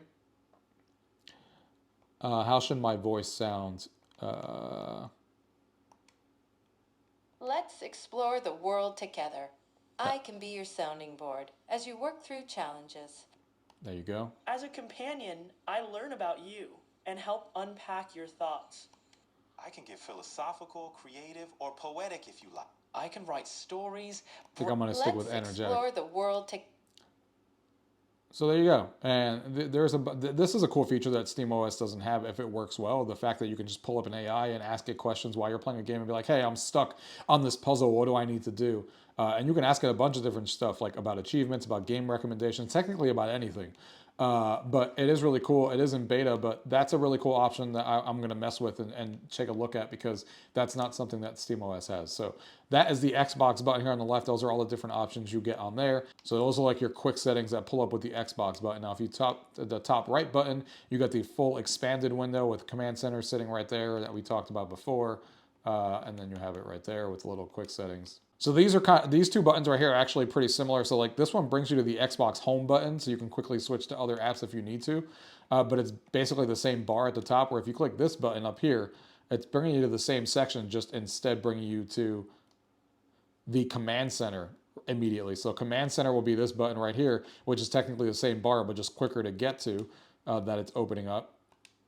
How should my voice sound? Let's explore the world together. I can be your sounding board as you work through challenges. There you go. As a companion, I learn about you and help unpack your thoughts. I can get philosophical, creative, or poetic if you like. I can write stories. I think I'm going to stick with Let's energetic. explore the world together. So there you go. And this is a cool feature that SteamOS doesn't have if it works well. The fact that you can just pull up an AI and ask it questions while you're playing a game and be like, hey, I'm stuck on this puzzle. What do I need to do? And you can ask it a bunch of different stuff, like about achievements, about game recommendations, technically about anything. But it is really cool. It is in beta, but that's a really cool option that I'm going to mess with and take a look at, because that's not something that SteamOS has. So that is the Xbox button here on the left. Those are all the different options you get on there. So those are like your quick settings that pull up with the Xbox button. Now, if you tap the top right button, you got the full expanded window with Command Center sitting right there that we talked about before. And then you have it right there with the little quick settings. So these two buttons right here are actually pretty similar. So like this one brings you to the Xbox home button, so you can quickly switch to other apps if you need to. But it's basically the same bar at the top, where if you click this button up here, it's bringing you to the same section, just instead bringing you to the Command Center immediately. So Command Center will be this button right here, which is technically the same bar, but just quicker to get to, that it's opening up.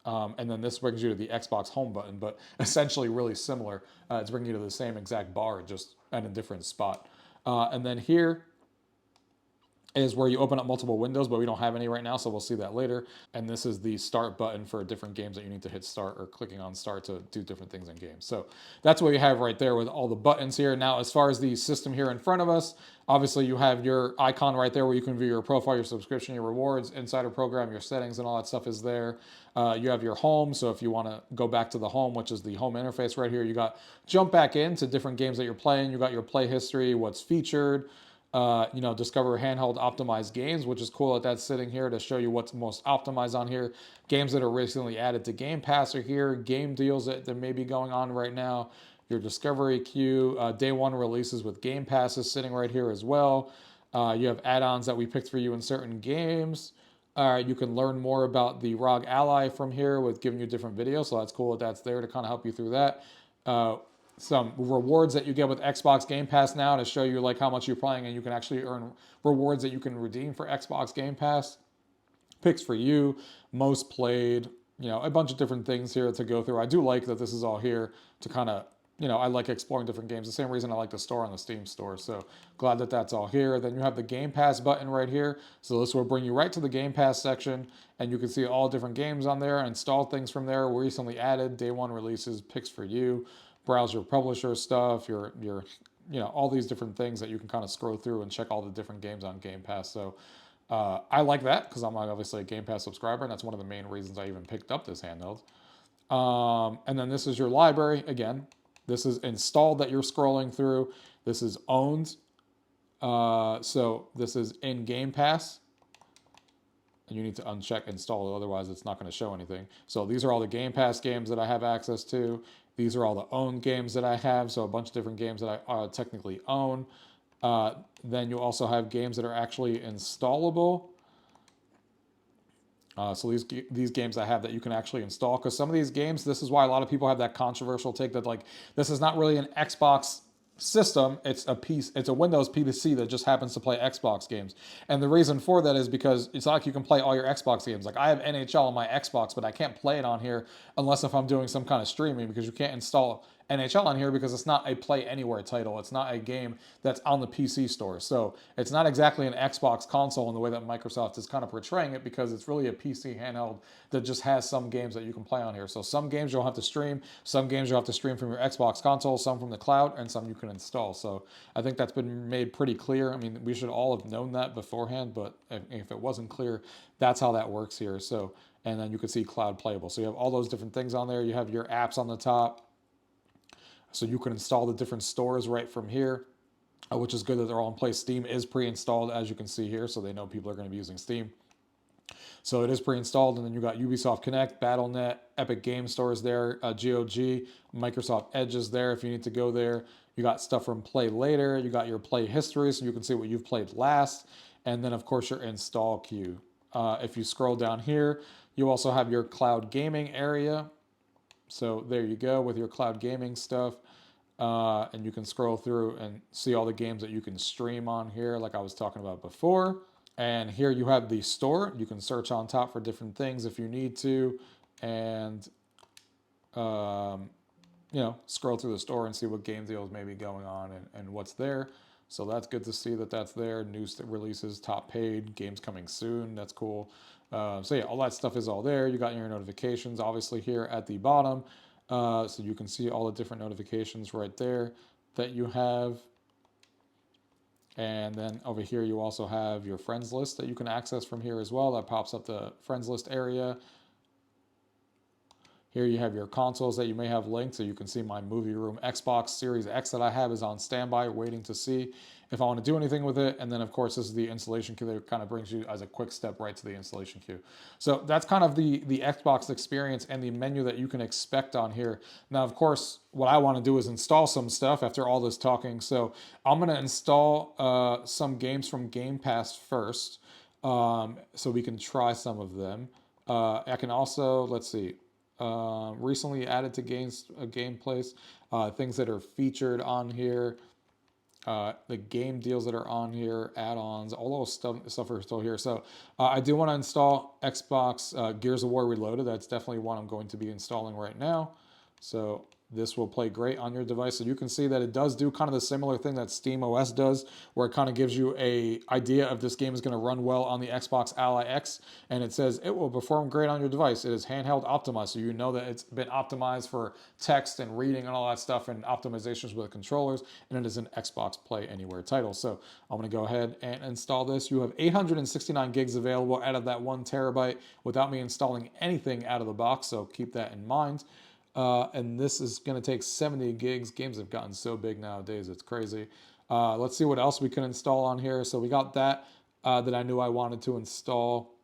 And then this brings you to the Xbox home button, but essentially really similar. It's bringing you to the same exact bar, just at a different spot. And then here is where you open up multiple windows, but we don't have any right now, so we'll see that later. And this is the start button for different games that you need to hit start, or clicking on start to do different things in games. So that's what you have right there with all the buttons here. Now, as far as the system here in front of us, obviously you have your icon right there where you can view your profile, your subscription, your rewards, insider program, your settings, and all that stuff is there. You have your home, so if you want to go back to the home, which is the home interface right here, you got jump back into different games that you're playing. You got your play history, what's featured, discover handheld optimized games, which is cool that that's sitting here to show you what's most optimized on here. Games that are recently added to Game Pass are here. Game deals that may be going on right now. Your discovery queue, day one releases with Game Pass is sitting right here as well. You have add-ons that we picked for you in certain games. You can learn more about the ROG Ally from here with giving you different videos, so that's cool that that's there to kind of help you through that. Some rewards that you get with Xbox Game Pass now to show you like how much you're playing, and you can actually earn rewards that you can redeem for Xbox Game Pass. Picks for you, most played, a bunch of different things here to go through. I do like that this is all here to kind of, I like exploring different games. The same reason I like the store on the Steam store. So glad that that's all here. Then you have the Game Pass button right here. So this will bring you right to the Game Pass section, and you can see all different games on there, install things from there, recently added, day one releases, picks for you, browse your publisher stuff, your all these different things that you can kind of scroll through and check all the different games on Game Pass. So I like that because I'm obviously a Game Pass subscriber, and that's one of the main reasons I even picked up this handheld. And then this is your library. Again, this is installed that you're scrolling through. This is owned. So this is in Game Pass. And you need to uncheck install, otherwise it's not going to show anything. So these are all the Game Pass games that I have access to. These are all the owned games that I have, so a bunch of different games that I technically own. Then you also have games that are actually installable. So these games I have that you can actually install, because some of these games, this is why a lot of people have that controversial take that like this is not really an Xbox system, it's a Windows PC that just happens to play Xbox games. And the reason for that is because it's not like you can play all your Xbox games. Like I have NHL on my Xbox, but I can't play it on here unless if I'm doing some kind of streaming, because you can't install NHL on here because it's not a Play Anywhere title. It's not a game that's on the PC store. So it's not exactly an Xbox console in the way that Microsoft is kind of portraying it, because it's really a PC handheld that just has some games that you can play on here. So some games you'll have to stream, some games you'll have to stream from your Xbox console, some from the cloud, and some you can install. So I think that's been made pretty clear. I mean, we should all have known that beforehand, but if it wasn't clear, that's how that works here. So, and then you can see cloud playable. So you have all those different things on there. You have your apps on the top. So you can install the different stores right from here, which is good that they're all in place. Steam is pre-installed, as you can see here, so they know people are going to be using Steam. So it is pre-installed, and then you got Ubisoft Connect, Battle.net, Epic Game Stores there, GOG, Microsoft Edge is there if you need to go there. You got stuff from Play Later. You got your play history, so you can see what you've played last. And then, of course, your install queue. If you scroll down here, you also have your cloud gaming area. So there you go with your cloud gaming stuff. And you can scroll through and see all the games that you can stream on here, like I was talking about before. And here you have the store. You can search on top for different things if you need to. And, scroll through the store and see what game deals may be going on and what's there. So that's good to see that that's there. News releases, top paid, games coming soon. That's cool. So yeah, all that stuff is all there. You got your notifications obviously here at the bottom. So you can see all the different notifications right there that you have. And then over here, you also have your friends list that you can access from here as well. That pops up the friends list area. Here you have your consoles that you may have linked, so you can see my movie room Xbox Series X that I have is on standby, waiting to see if I want to do anything with it. And then, of course, this is the installation queue that kind of brings you as a quick step right to the installation queue. So that's kind of the Xbox experience and the menu that you can expect on here. Now, of course, what I want to do is install some stuff after all this talking. So I'm going to install some games from Game Pass first, so we can try some of them. I can also, let's see, recently added to gameplays, things that are featured on here, the game deals that are on here, add-ons, all those stuff are still here. So I do want to install Xbox Gears of War Reloaded. That's definitely one I'm going to be installing right now. So this will play great on your device. So you can see that it does do kind of the similar thing that SteamOS does, where it kind of gives you a idea of this game is going to run well on the Xbox Ally X, and it says it will perform great on your device. It is handheld optimized, so you know that it's been optimized for text and reading and all that stuff and optimizations with the controllers, and it is an Xbox Play Anywhere title. So I'm going to go ahead and install this. You have 869 gigs available out of that 1 terabyte without me installing anything out of the box, so keep that in mind. And this is going to take 70 gigs. Games have gotten so big nowadays, it's crazy. Let's see what else we can install on here. So we got that that I knew I wanted to install.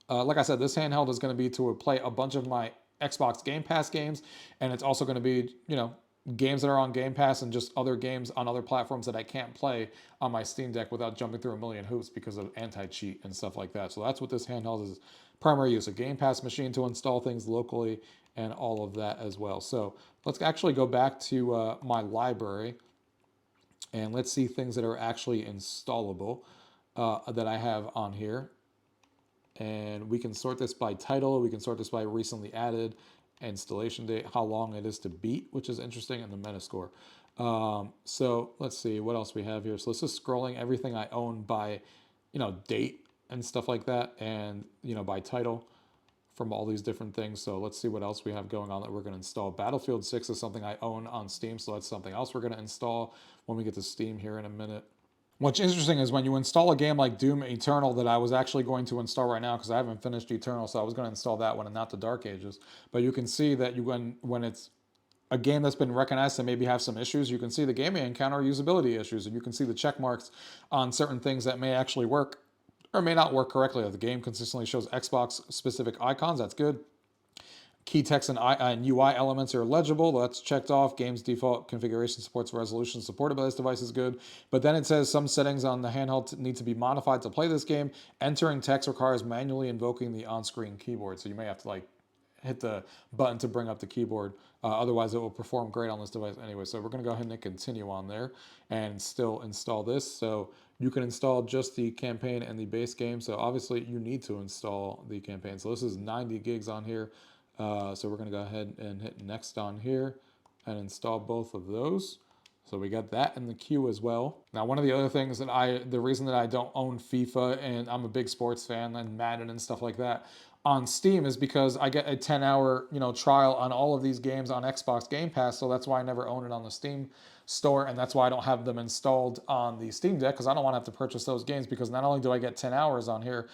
Like I said, this handheld is going to be to play a bunch of my Xbox Game Pass games, and it's also going to be, you know, games that are on Game Pass and just other games on other platforms that I can't play on my Steam Deck without jumping through a million hoops because of anti-cheat and stuff like that. So that's what this handheld is primary use, a Game Pass machine to install things locally and all of that as well. So let's actually go back to my library and let's see things that are actually installable that I have on here. And we can sort this by title, we can sort this by recently added, installation date, how long it is to beat, which is interesting, and the Metascore. So let's see what else we have here. So this is scrolling everything I own by, you know, date and stuff like that, and, you know, by title from all these different things. So let's see what else we have going on that we're going to install. Battlefield 6 is something I own on Steam, so that's something else we're going to install when we get to Steam here in a minute. What's interesting is when you install a game like Doom Eternal that I was actually going to install right now because I haven't finished Eternal, so I was going to install that one and not the Dark Ages. But you can see that when it's a game that's been recognized to maybe have some issues, you can see the game may encounter usability issues, and you can see the check marks on certain things that may actually work or may not work correctly. The game consistently shows Xbox-specific icons. That's good. Key text and UI elements are legible. That's checked off. Game's default configuration supports resolution supported by this device is good. But then it says some settings on the handheld need to be modified to play this game. Entering text requires manually invoking the on-screen keyboard. So you may have to like hit the button to bring up the keyboard. Otherwise, it will perform great on this device anyway. So we're going to go ahead and continue on there and still install this. So you can install just the campaign and the base game. So obviously, you need to install the campaign. So this is 90 gigs on here. So we're going to go ahead and hit next on here and install both of those. So we got that in the queue as well. Now, one of the other things that the reason that I don't own FIFA, and I'm a big sports fan and Madden and stuff like that on Steam, is because I get a 10-hour, you know, trial on all of these games on Xbox Game Pass. So that's why I never own it on the Steam store, and that's why I don't have them installed on the Steam Deck, because I don't want to have to purchase those games, because not only do I get 10 hours on here,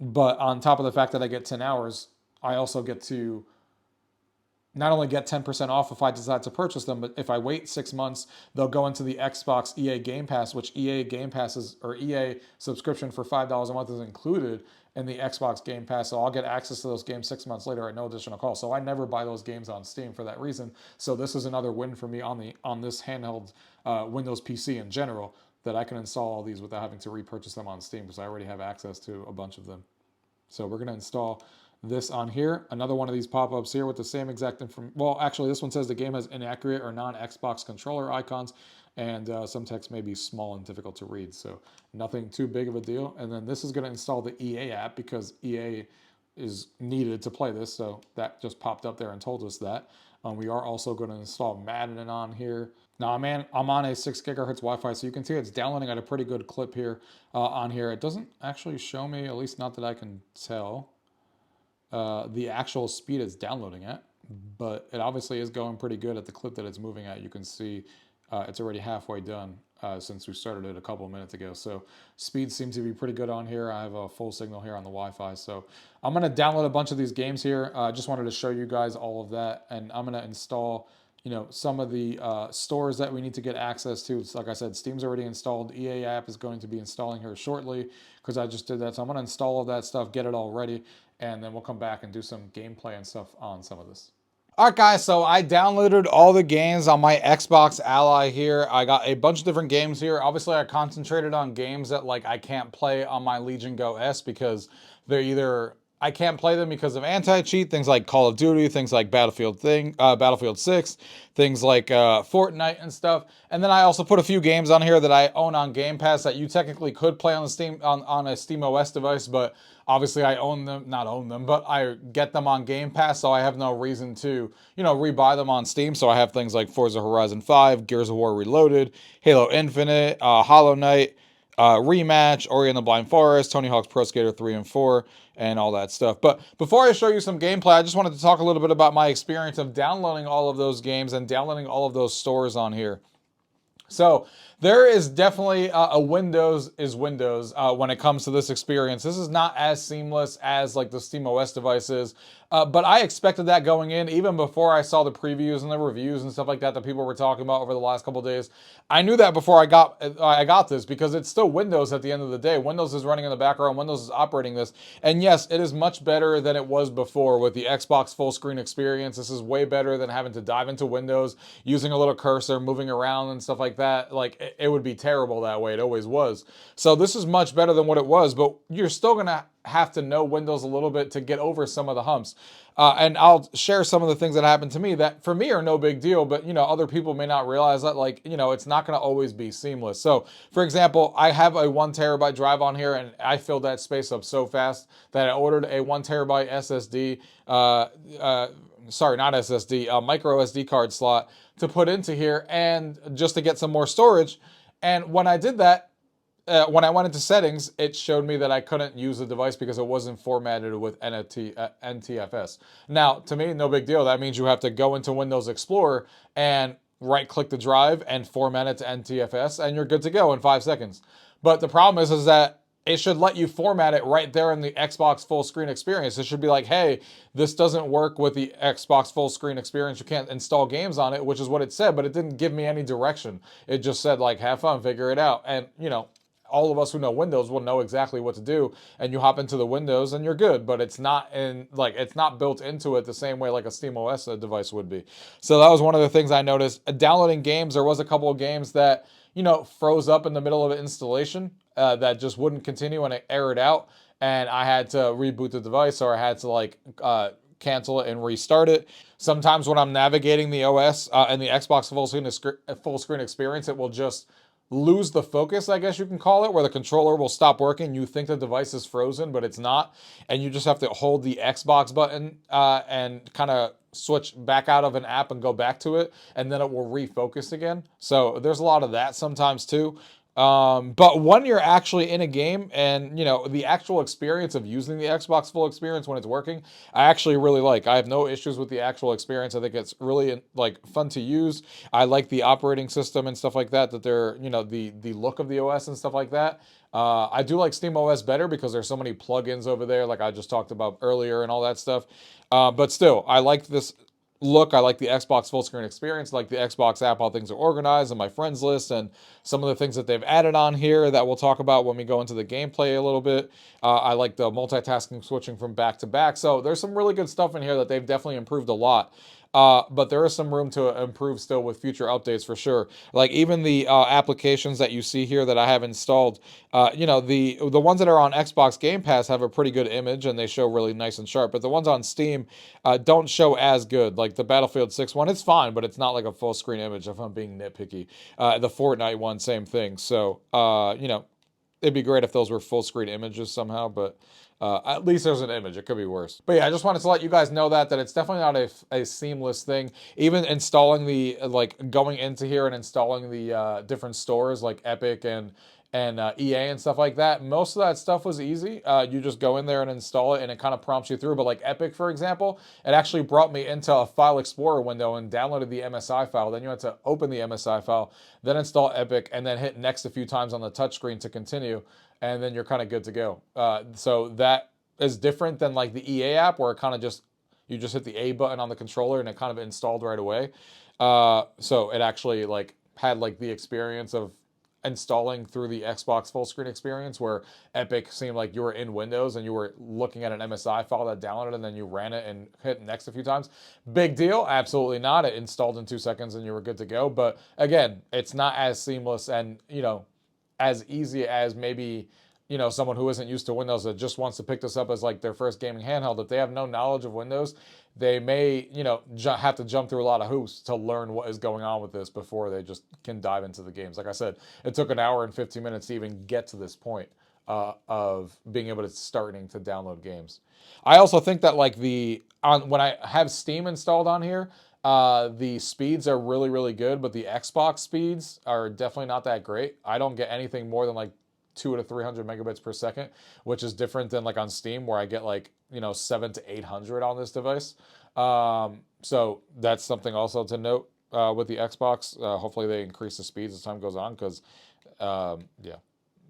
but on top of the fact that I get 10 hours, I also get to not only get 10% off if I decide to purchase them, but if I wait 6 months, they'll go into the Xbox EA Game Pass, which EA Game Pass is, or EA subscription for $5 a month is included in the Xbox Game Pass. So I'll get access to those games 6 months later at no additional cost. So I never buy those games on Steam for that reason. So this is another win for me on this handheld Windows PC in general, that I can install all these without having to repurchase them on Steam, because I already have access to a bunch of them. So we're going to install this on here. Another one of these pop-ups here with the same exact information. Well, actually, this one says the game has inaccurate or non-Xbox controller icons, and some text may be small and difficult to read. So nothing too big of a deal. And then this is going to install the EA app, because EA is needed to play this. So that just popped up there and told us that. We are also going to install Madden on here. Now, I'm on a 6 gigahertz Wi-Fi, so you can see it's downloading at a pretty good clip here on here. It doesn't actually show me, at least not that I can tell, the actual speed it's downloading at, but it obviously is going pretty good at the clip that it's moving at. You can see it's already halfway done. since we started it a couple of minutes ago. So speed seems to be pretty good on here. I have a full signal here on the Wi-Fi. So I'm going to download a bunch of these games here. I just wanted to show you guys all of that. And I'm going to install, you know, some of the stores that we need to get access to. It's like I said, Steam's already installed. EA app is going to be installing here shortly because I just did that. So I'm going to install all that stuff, get it all ready, and then we'll come back and do some gameplay and stuff on some of this. Alright guys, so I downloaded all the games on my Xbox Ally here. I got a bunch of different games here. Obviously I concentrated on games that like I can't play on my Legion Go S because they're either, I can't play them because of anti-cheat, things like Call of Duty, things like Battlefield 6, things like Fortnite and stuff. And then I also put a few games on here that I own on Game Pass that you technically could play on the Steam on a SteamOS device, but obviously I own them, not own them, but I get them on Game Pass, so I have no reason to, you know, rebuy them on Steam. So I have things like Forza Horizon 5, Gears of War Reloaded, Halo Infinite, Hollow Knight, Rematch, Ori and the Blind Forest, Tony Hawk's Pro Skater 3 and 4, and all that stuff. But before I show you some gameplay, I just wanted to talk a little bit about my experience of downloading all of those games and downloading all of those stores on here. So there is definitely a Windows is Windows when it comes to this experience. This is not as seamless as like the SteamOS devices, but I expected that going in even before I saw the previews and the reviews and stuff like that that people were talking about over the last couple of days. I knew that before I got this because it's still Windows at the end of the day. Windows is running in the background. Windows is operating this. And yes, it is much better than it was before with the Xbox full screen experience. This is way better than having to dive into Windows, using a little cursor, moving around and stuff like that. Like it would be terrible that way. It always was. So this is much better than what it was, but you're still going to have to know Windows a little bit to get over some of the humps. And I'll share some of the things that happened to me that for me are no big deal, but you know, other people may not realize that, like, you know, it's not going to always be seamless. So for example, I have a 1 terabyte drive on here and I filled that space up so fast that I ordered a 1 terabyte SSD, sorry, not SSD, micro SD card slot to put into here and just to get some more storage. And when I did that, when I went into settings, it showed me that I couldn't use the device because it wasn't formatted with NTFS. Now, to me, no big deal. That means you have to go into Windows Explorer and right-click the drive and format it to NTFS, and you're good to go in 5 seconds. But the problem is that it should let you format it right there in the Xbox full screen experience. It should be like, hey, this doesn't work with the Xbox full screen experience. You can't install games on it, which is what it said, but it didn't give me any direction. It just said, like, have fun, figure it out. And, you know, all of us who know Windows will know exactly what to do, and you hop into the Windows and you're good, but it's not it's not built into it the same way like a SteamOS device would be. So that was one of the things I noticed. Downloading games, there was a couple of games that, you know, froze up in the middle of installation that just wouldn't continue and it errored out, and I had to reboot the device or I had to like cancel it and restart it. Sometimes when I'm navigating the OS and the Xbox full screen experience, it will just lose the focus, I guess you can call it, where the controller will stop working. You think the device is frozen, but it's not. And you just have to hold the Xbox button and kind of switch back out of an app and go back to it, and then it will refocus again. So there's a lot of that sometimes too. But when you're actually in a game and, you know, the actual experience of using the Xbox full experience when it's working, I actually really like. I have no issues with the actual experience. I think it's really like fun to use. I like the operating system and stuff like that, that they're, you know, the look of the OS and stuff like that. I do like SteamOS better because there's so many plugins over there, like I just talked about earlier and all that stuff. But still, I like this look. I like the Xbox full screen experience, like the Xbox app, how things are organized and my friends list and some of the things that they've added on here that we'll talk about when we go into the gameplay a little bit. I like the multitasking switching from back to back. So there's some really good stuff in here that they've definitely improved a lot. But there is some room to improve still with future updates for sure. Like even the applications that you see here that I have installed, you know, the ones that are on Xbox Game Pass have a pretty good image and they show really nice and sharp. But the ones on Steam don't show as good. Like the Battlefield 6 one, it's fine, but it's not like a full screen image if I'm being nitpicky. The Fortnite one, same thing. So, you know, it'd be great if those were full screen images somehow, but at least there's an image. It could be worse. But yeah, I just wanted to let you guys know that it's definitely not a seamless thing. Even installing the, like going into here and installing the different stores like Epic and and EA and stuff like that. Most of that stuff was easy. You just go in there and install it, and it kind of prompts you through. But like Epic, for example, it actually brought me into a file explorer window and downloaded the MSI file. Then you had to open the MSI file, then install Epic, and then hit next a few times on the touchscreen to continue, and then you're kind of good to go. So that is different than like the EA app, where it kind of just, you just hit the A button on the controller and it kind of installed right away. So it actually like had like the experience of installing through the Xbox full screen experience, where Epic seemed like you were in Windows and you were looking at an MSI file that downloaded, and then you ran it and hit next a few times. Big deal? Absolutely not. It installed in 2 seconds and you were good to go. But again, it's not as seamless and, you know, as easy as maybe, you know, someone who isn't used to Windows that just wants to pick this up as like their first gaming handheld. If they have no knowledge of Windows, they may, you know, have to jump through a lot of hoops to learn what is going on with this before they just can dive into the games. Like I said, it took an hour and 15 minutes to even get to this point of being able to starting to download games. I also think that like when I have Steam installed on here, the speeds are really, really good, but the Xbox speeds are definitely not that great. I don't get anything more than like 200 to 300 megabits per second, which is different than like on Steam, where I get like, you know, 700 to 800 on this device. So that's something also to note with the Xbox. Hopefully they increase the speeds as time goes on, because yeah,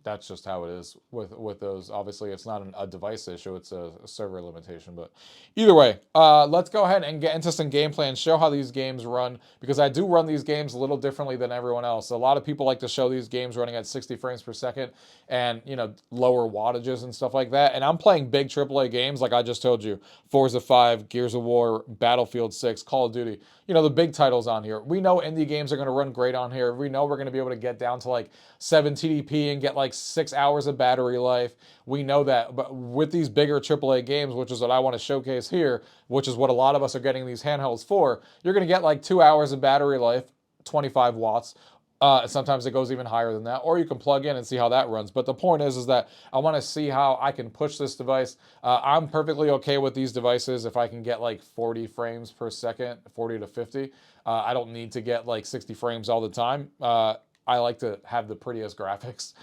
that's just how it is with those. Obviously, it's not a device issue; it's a server limitation. But either way, let's go ahead and get into some gameplay and show how these games run, because I do run these games a little differently than everyone else. A lot of people like to show these games running at 60 frames per second and, you know, lower wattages and stuff like that. And I'm playing big AAA games, like I just told you: Forza 5, Gears of War, Battlefield 6, Call of Duty. You know, the big titles on here. We know indie games are going to run great on here. We know we're going to be able to get down to like 7 TDP and get like 6 hours of battery life. We know that. But with these bigger AAA games, which is what I want to showcase here, which is what a lot of us are getting these handhelds for, you're going to get like 2 hours of battery life, 25 watts. Sometimes it goes even higher than that, or you can plug in and see how that runs. But the point is that I want to see how I can push this device. I'm perfectly okay with these devices if I can get like 40 frames per second, 40 to 50. I don't need to get like 60 frames all the time. I like to have the prettiest graphics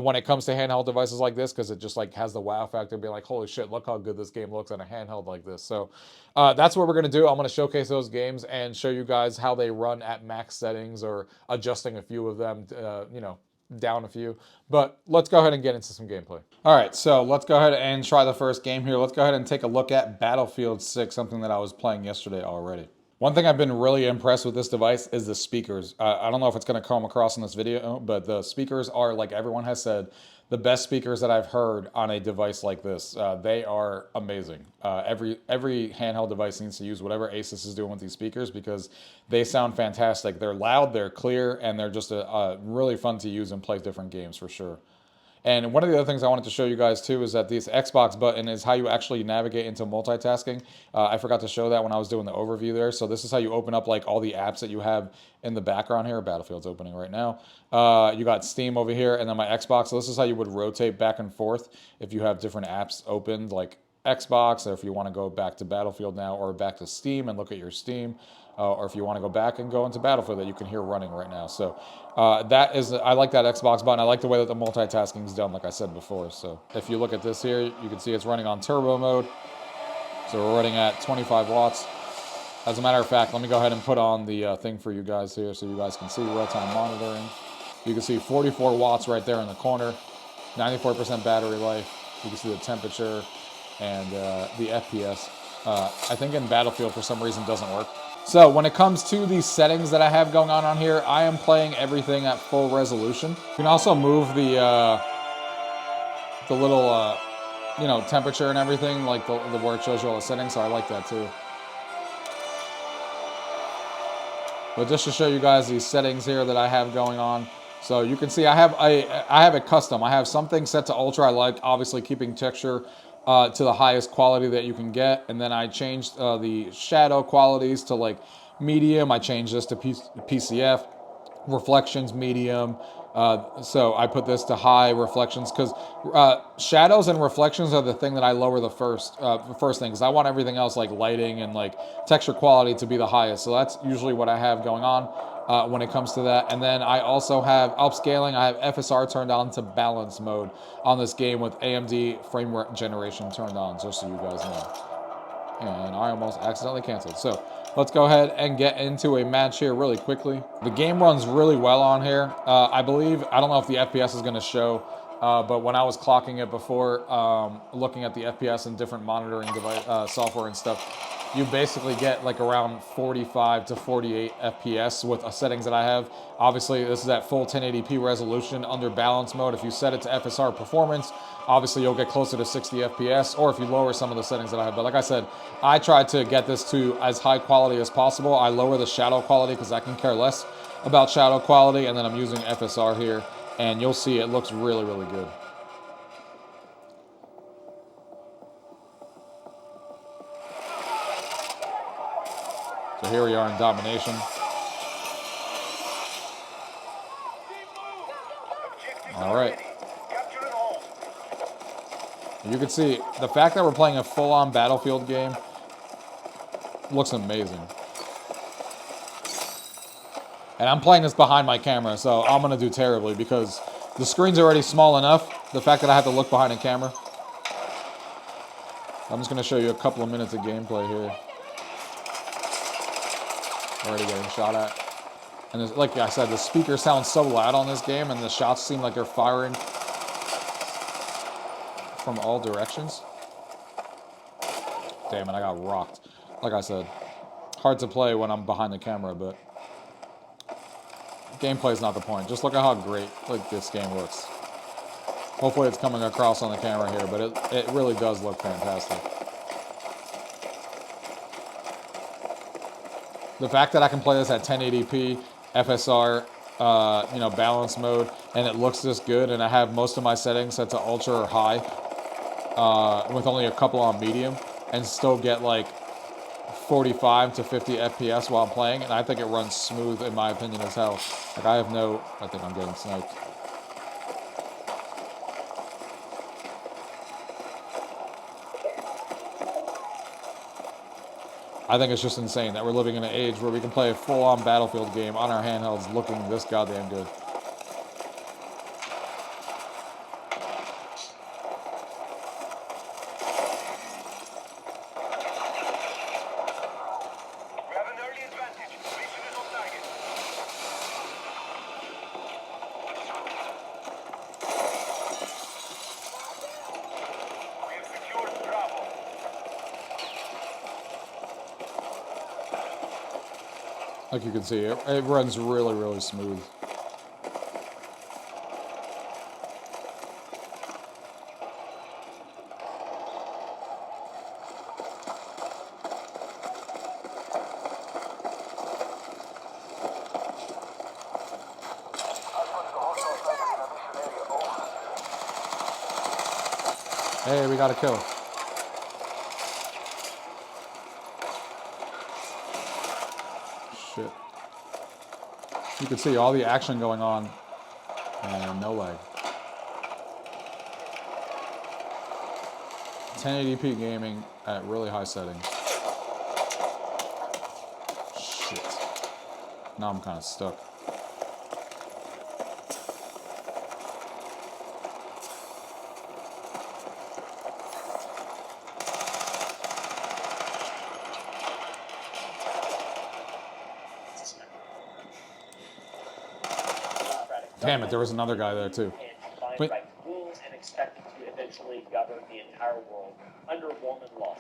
when it comes to handheld devices like this, because it just like has the wow factor, being like, holy shit, look how good this game looks on a handheld like this. So that's what we're going to do. I'm going to showcase those games and show you guys how they run at max settings, or adjusting a few of them, you know, down a few. But let's go ahead and get into some gameplay. All right, so let's go ahead and try the first game here. Let's go ahead and take a look at Battlefield 6, something that I was playing yesterday already. One thing I've been really impressed with this device is the speakers. I don't know if it's going to come across in this video, but the speakers are, like everyone has said, the best speakers that I've heard on a device like this. They are amazing. Every handheld device needs to use whatever Asus is doing with these speakers, because they sound fantastic. They're loud, they're clear, and they're just really fun to use and play different games for sure. And one of the other things I wanted to show you guys too is that this Xbox button is how you actually navigate into multitasking. I forgot to show that when I was doing the overview there. So this is how you open up like all the apps that you have in the background here. Battlefield's opening right now. You got Steam over here, and then my Xbox. So this is how you would rotate back and forth if you have different apps opened, like Xbox, or if you want to go back to Battlefield now, or back to Steam and look at your Steam. Or if you want to go back and go into Battlefield that you can hear running right now. So that is, I like that Xbox button. I like the way that the multitasking is done, like I said before. So if you look at this here, you can see it's running on turbo mode. So we're running at 25 watts. As a matter of fact, let me go ahead and put on the thing for you guys here so you guys can see real-time monitoring. You can see 44 watts right there in the corner, 94% battery life. You can see the temperature and the FPS. I think in Battlefield for some reason doesn't work. So when it comes to the settings that I have going on here, I am playing everything at full resolution. You can also move the little, you know, temperature and everything, like the where it shows you all the settings, so I like that too. But just to show you guys these settings here that I have going on, so you can see I have it custom. I have something set to ultra. I like obviously keeping texture to the highest quality that you can get, and then I changed the shadow qualities to like medium. I changed this to PCF, reflections medium, So I put this to high reflections because shadows and reflections are the thing that I lower the first thing, because I want everything else like lighting and like texture quality to be the highest. So that's usually what I have going on when it comes to that. And then I also have upscaling. I have FSR turned on to balance mode on this game with AMD frame rate generation turned on, just so you guys know. And I almost accidentally canceled. So let's go ahead and get into a match here really quickly. The game runs really well on here. I believe, I don't know if the FPS is going to show, but when I was clocking it before, looking at the FPS and different monitoring device software and stuff, you basically get like around 45 to 48 FPS with the settings that I have. Obviously, this is at full 1080p resolution under balance mode. If you set it to FSR performance, obviously you'll get closer to 60 FPS, or if you lower some of the settings that I have. But like I said, I tried to get this to as high quality as possible. I lower the shadow quality because I can care less about shadow quality, and then I'm using FSR here, and you'll see it looks really, really good. So here we are in domination. All right. You can see the fact that we're playing a full-on Battlefield game looks amazing. And I'm playing this behind my camera, so I'm going to do terribly because the screen's already small enough. The fact that I have to look behind a camera. I'm just going to show you a couple of minutes of gameplay here. Already getting shot at. And like I said, the speaker sounds so loud on this game, and the shots seem like they're firing from all directions. Damn it, I got rocked. Like I said, hard to play when I'm behind the camera, but gameplay is not the point. Just look at how great like this game looks. Hopefully it's coming across on the camera here, but it really does look fantastic. The fact that I can play this at 1080p, FSR, balance mode, and it looks this good, and I have most of my settings set to ultra or high, with only a couple on medium, and still get like 45 to 50 FPS while I'm playing, and I think it runs smooth in my opinion as hell. Like I think I'm getting sniped. I think it's just insane that we're living in an age where we can play a full-on Battlefield game on our handhelds looking this goddamn good. Like you can see, it runs really, really smooth. Hey, we got a kill. Shit. You can see all the action going on and no lag. 1080p gaming at really high settings. Shit. Now I'm kind of stuck. Damn it, there was another guy there too. But by rules and expected to eventually govern the entire world under Mormon law,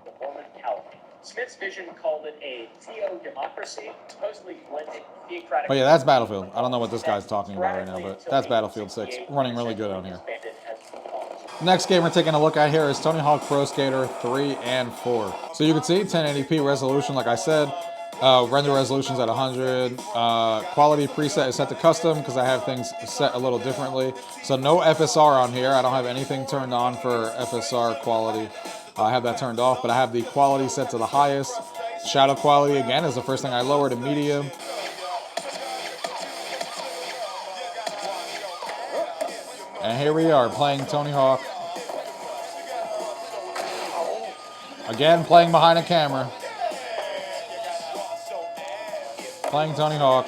the Mormon Caliphate. Smith's vision called it a theo-democracy, supposedly blending theocratic... Oh yeah, that's Battlefield. I don't know what this guy's talking about right now, but that's Battlefield 6, running really good on here. Next game we're taking a look at here is Tony Hawk Pro Skater 3 and 4. So you can see 1080p resolution, like I said. Render resolution's at 100. Quality preset is set to custom because I have things set a little differently. So no FSR on here. I don't have anything turned on for FSR quality. I have that turned off, but I have the quality set to the highest. Shadow quality, again, is the first thing I lower to medium. And here we are playing Tony Hawk. Again, playing behind a camera. Playing Tony Hawk.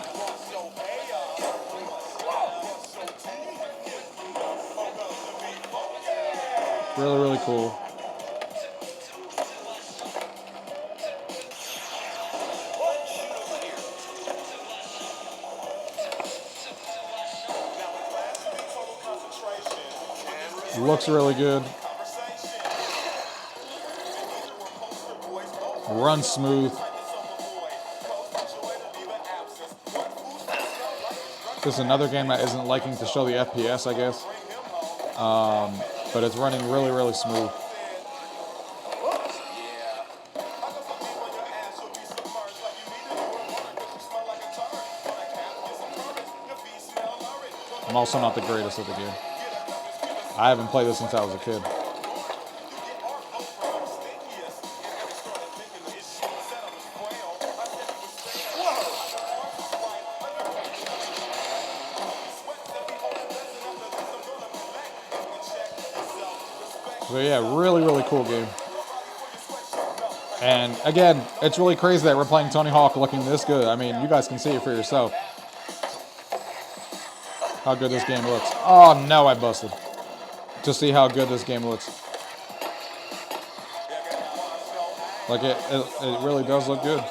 Really, really cool. Looks really good. Runs smooth. This is another game that isn't liking to show the FPS, I guess. But it's running really, really smooth. I'm also not the greatest at the game. I haven't played this since I was a kid. But yeah, really, really cool game. And again, it's really crazy that we're playing Tony Hawk looking this good. I mean, you guys can see it for yourself. How good this game looks. Oh no, I busted. To see how good this game looks. Like it really does look good.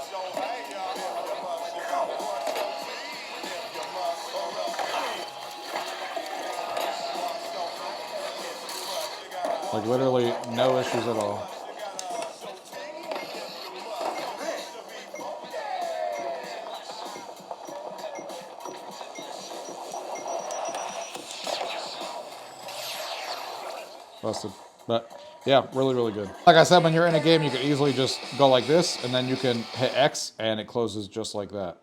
Like literally no issues at all. Busted. But yeah, really, really good. Like I said, when you're in a game, you can easily just go like this, and then you can hit X, and it closes just like that.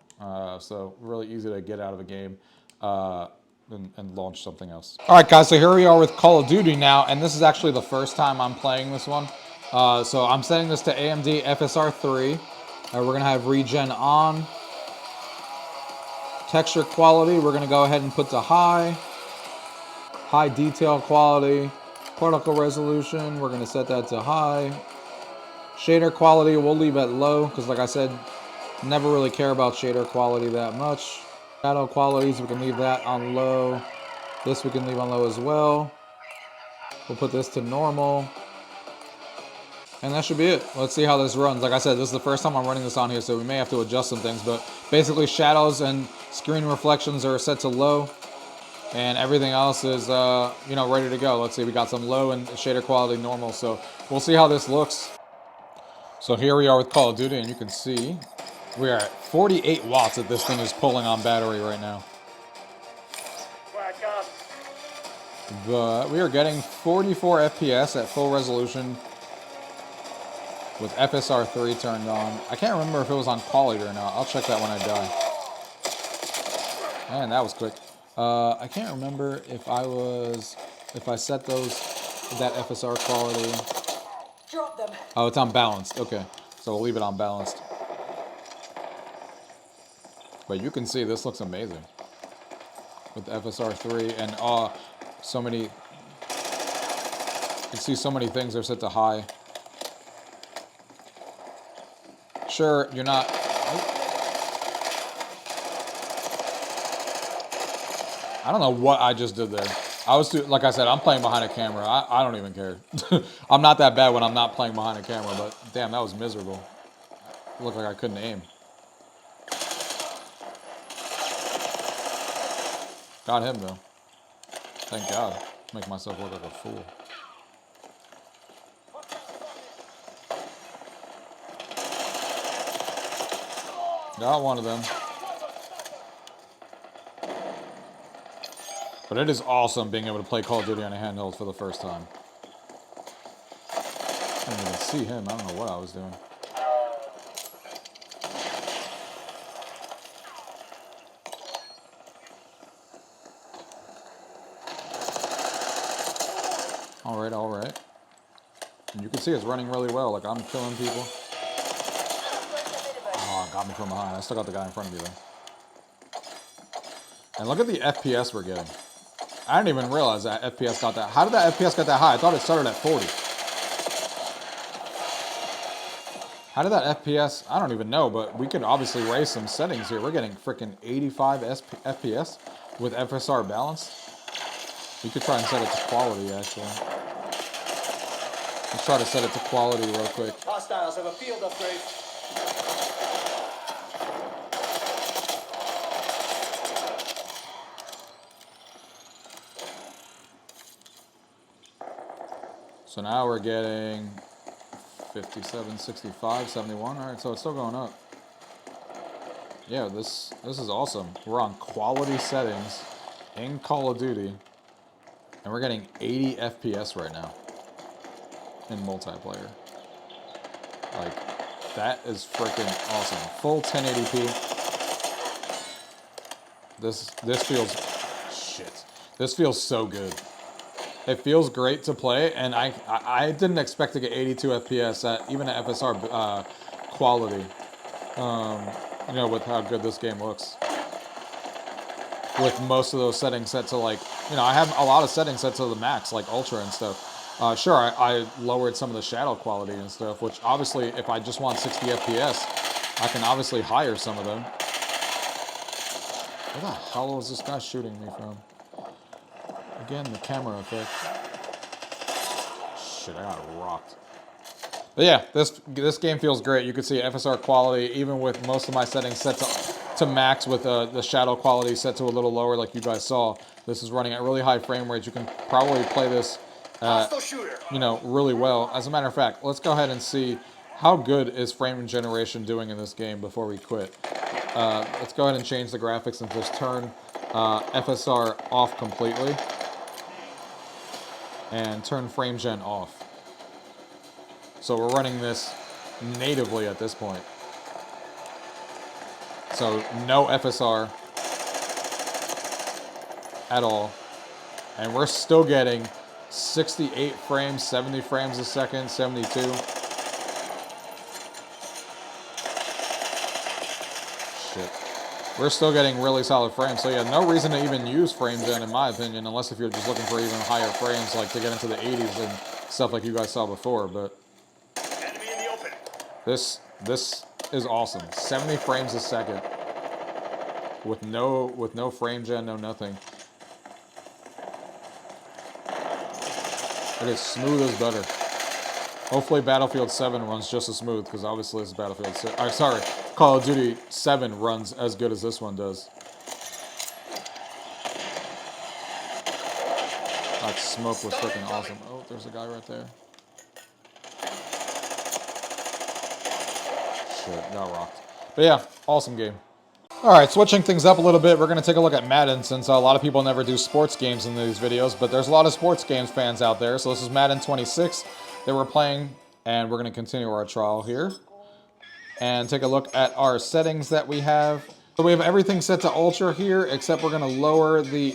So really easy to get out of a game and launch something else. All right, guys, so here we are with Call of Duty now, and this is actually the first time I'm playing this one. So I'm setting this to AMD FSR 3. We're going to have regen on. Texture quality, we're going to go ahead and put to high. High detail quality. Particle resolution, we're going to set that to high. Shader quality, we'll leave at low, because like I said, never really care about shader quality that much. Shadow qualities, we can leave that on low. This we can leave on low as well. We'll put this to normal. And that should be it. Let's see how this runs. Like I said, this is the first time I'm running this on here, so we may have to adjust some things, but basically shadows and screen reflections are set to low. And everything else is, you know, ready to go. Let's see, we got some low and shader quality normal, so we'll see how this looks. So here we are with Call of Duty, and you can see we are at 48 watts that this thing is pulling on battery right now. But we are getting 44 FPS at full resolution with FSR 3 turned on. I can't remember if it was on quality or not. I'll check that when I die. And that was quick. I can't remember if I set that FSR quality. Drop them. Oh, it's on balanced. Okay, so we'll leave it on balanced. But you can see this looks amazing with FSR 3 and so many. You can see so many things are set to high. Sure, you're not. I don't know what I just did there. Like I said, I'm playing behind a camera. I don't even care. I'm not that bad when I'm not playing behind a camera, but damn, that was miserable. It looked like I couldn't aim. Got him though. Thank God. Make myself look like a fool. Got one of them. But it is awesome being able to play Call of Duty on a handheld for the first time. I didn't even see him. I don't know what I was doing. Alright, alright. And you can see it's running really well. Like, I'm killing people. Oh, got me from behind. I still got the guy in front of me, though. And look at the FPS we're getting. I didn't even realize that FPS got that. How did that FPS get that high? I thought it started at 40. How did that FPS? I don't even know, but we could obviously raise some settings here. We're getting freaking 85 FPS with FSR balance. We could try and set it to quality, actually. Let's try to set it to quality real quick. Hostiles have a field upgrade. So now we're getting 57, 65, 71. All right, so it's still going up. Yeah, this is awesome. We're on quality settings in Call of Duty, and we're getting 80 FPS right now in multiplayer. Like, that is freaking awesome. Full 1080p. This feels shit. This feels so good. It feels great to play, and I didn't expect to get 82 FPS at even at FSR quality. You know, with how good this game looks. With most of those settings set to, like, you know, I have a lot of settings set to the max, like Ultra and stuff. Sure, I lowered some of the shadow quality and stuff, which obviously, if I just want 60 FPS, I can obviously higher some of them. Where the hell is this guy shooting me from? Again, the camera effect. Shit, I got rocked. But yeah, this game feels great. You can see FSR quality, even with most of my settings set to max, with the shadow quality set to a little lower, like you guys saw. This is running at really high frame rates. You can probably play this, you know, really well. As a matter of fact, let's go ahead and see how good is frame generation doing in this game before we quit. Let's go ahead and change the graphics and just turn FSR off completely. And turn frame gen off. So we're running this natively at this point. So no FSR at all. And we're still getting 68 frames, 70 frames a second, 72. Shit. We're still getting really solid frames. So yeah, no reason to even use frame gen in my opinion, unless if you're just looking for even higher frames, like to get into the 80s and stuff like you guys saw before. But Enemy in the open. this is awesome. 70 frames a second with no frame gen, no nothing. It is smooth as butter. Hopefully Battlefield 7 runs just as smooth, because obviously this is Battlefield 6. Sorry, Call of Duty 7 runs as good as this one does. That smoke was freaking awesome. Oh, there's a guy right there. Shit, got rocked. But yeah, awesome game. Alright, switching things up a little bit, we're going to take a look at Madden, since a lot of people never do sports games in these videos, but there's a lot of sports games fans out there. So this is Madden 26 that we're playing, and we're going to continue our trial here. And take a look at our settings that we have. So we have everything set to Ultra here, except we're going to lower the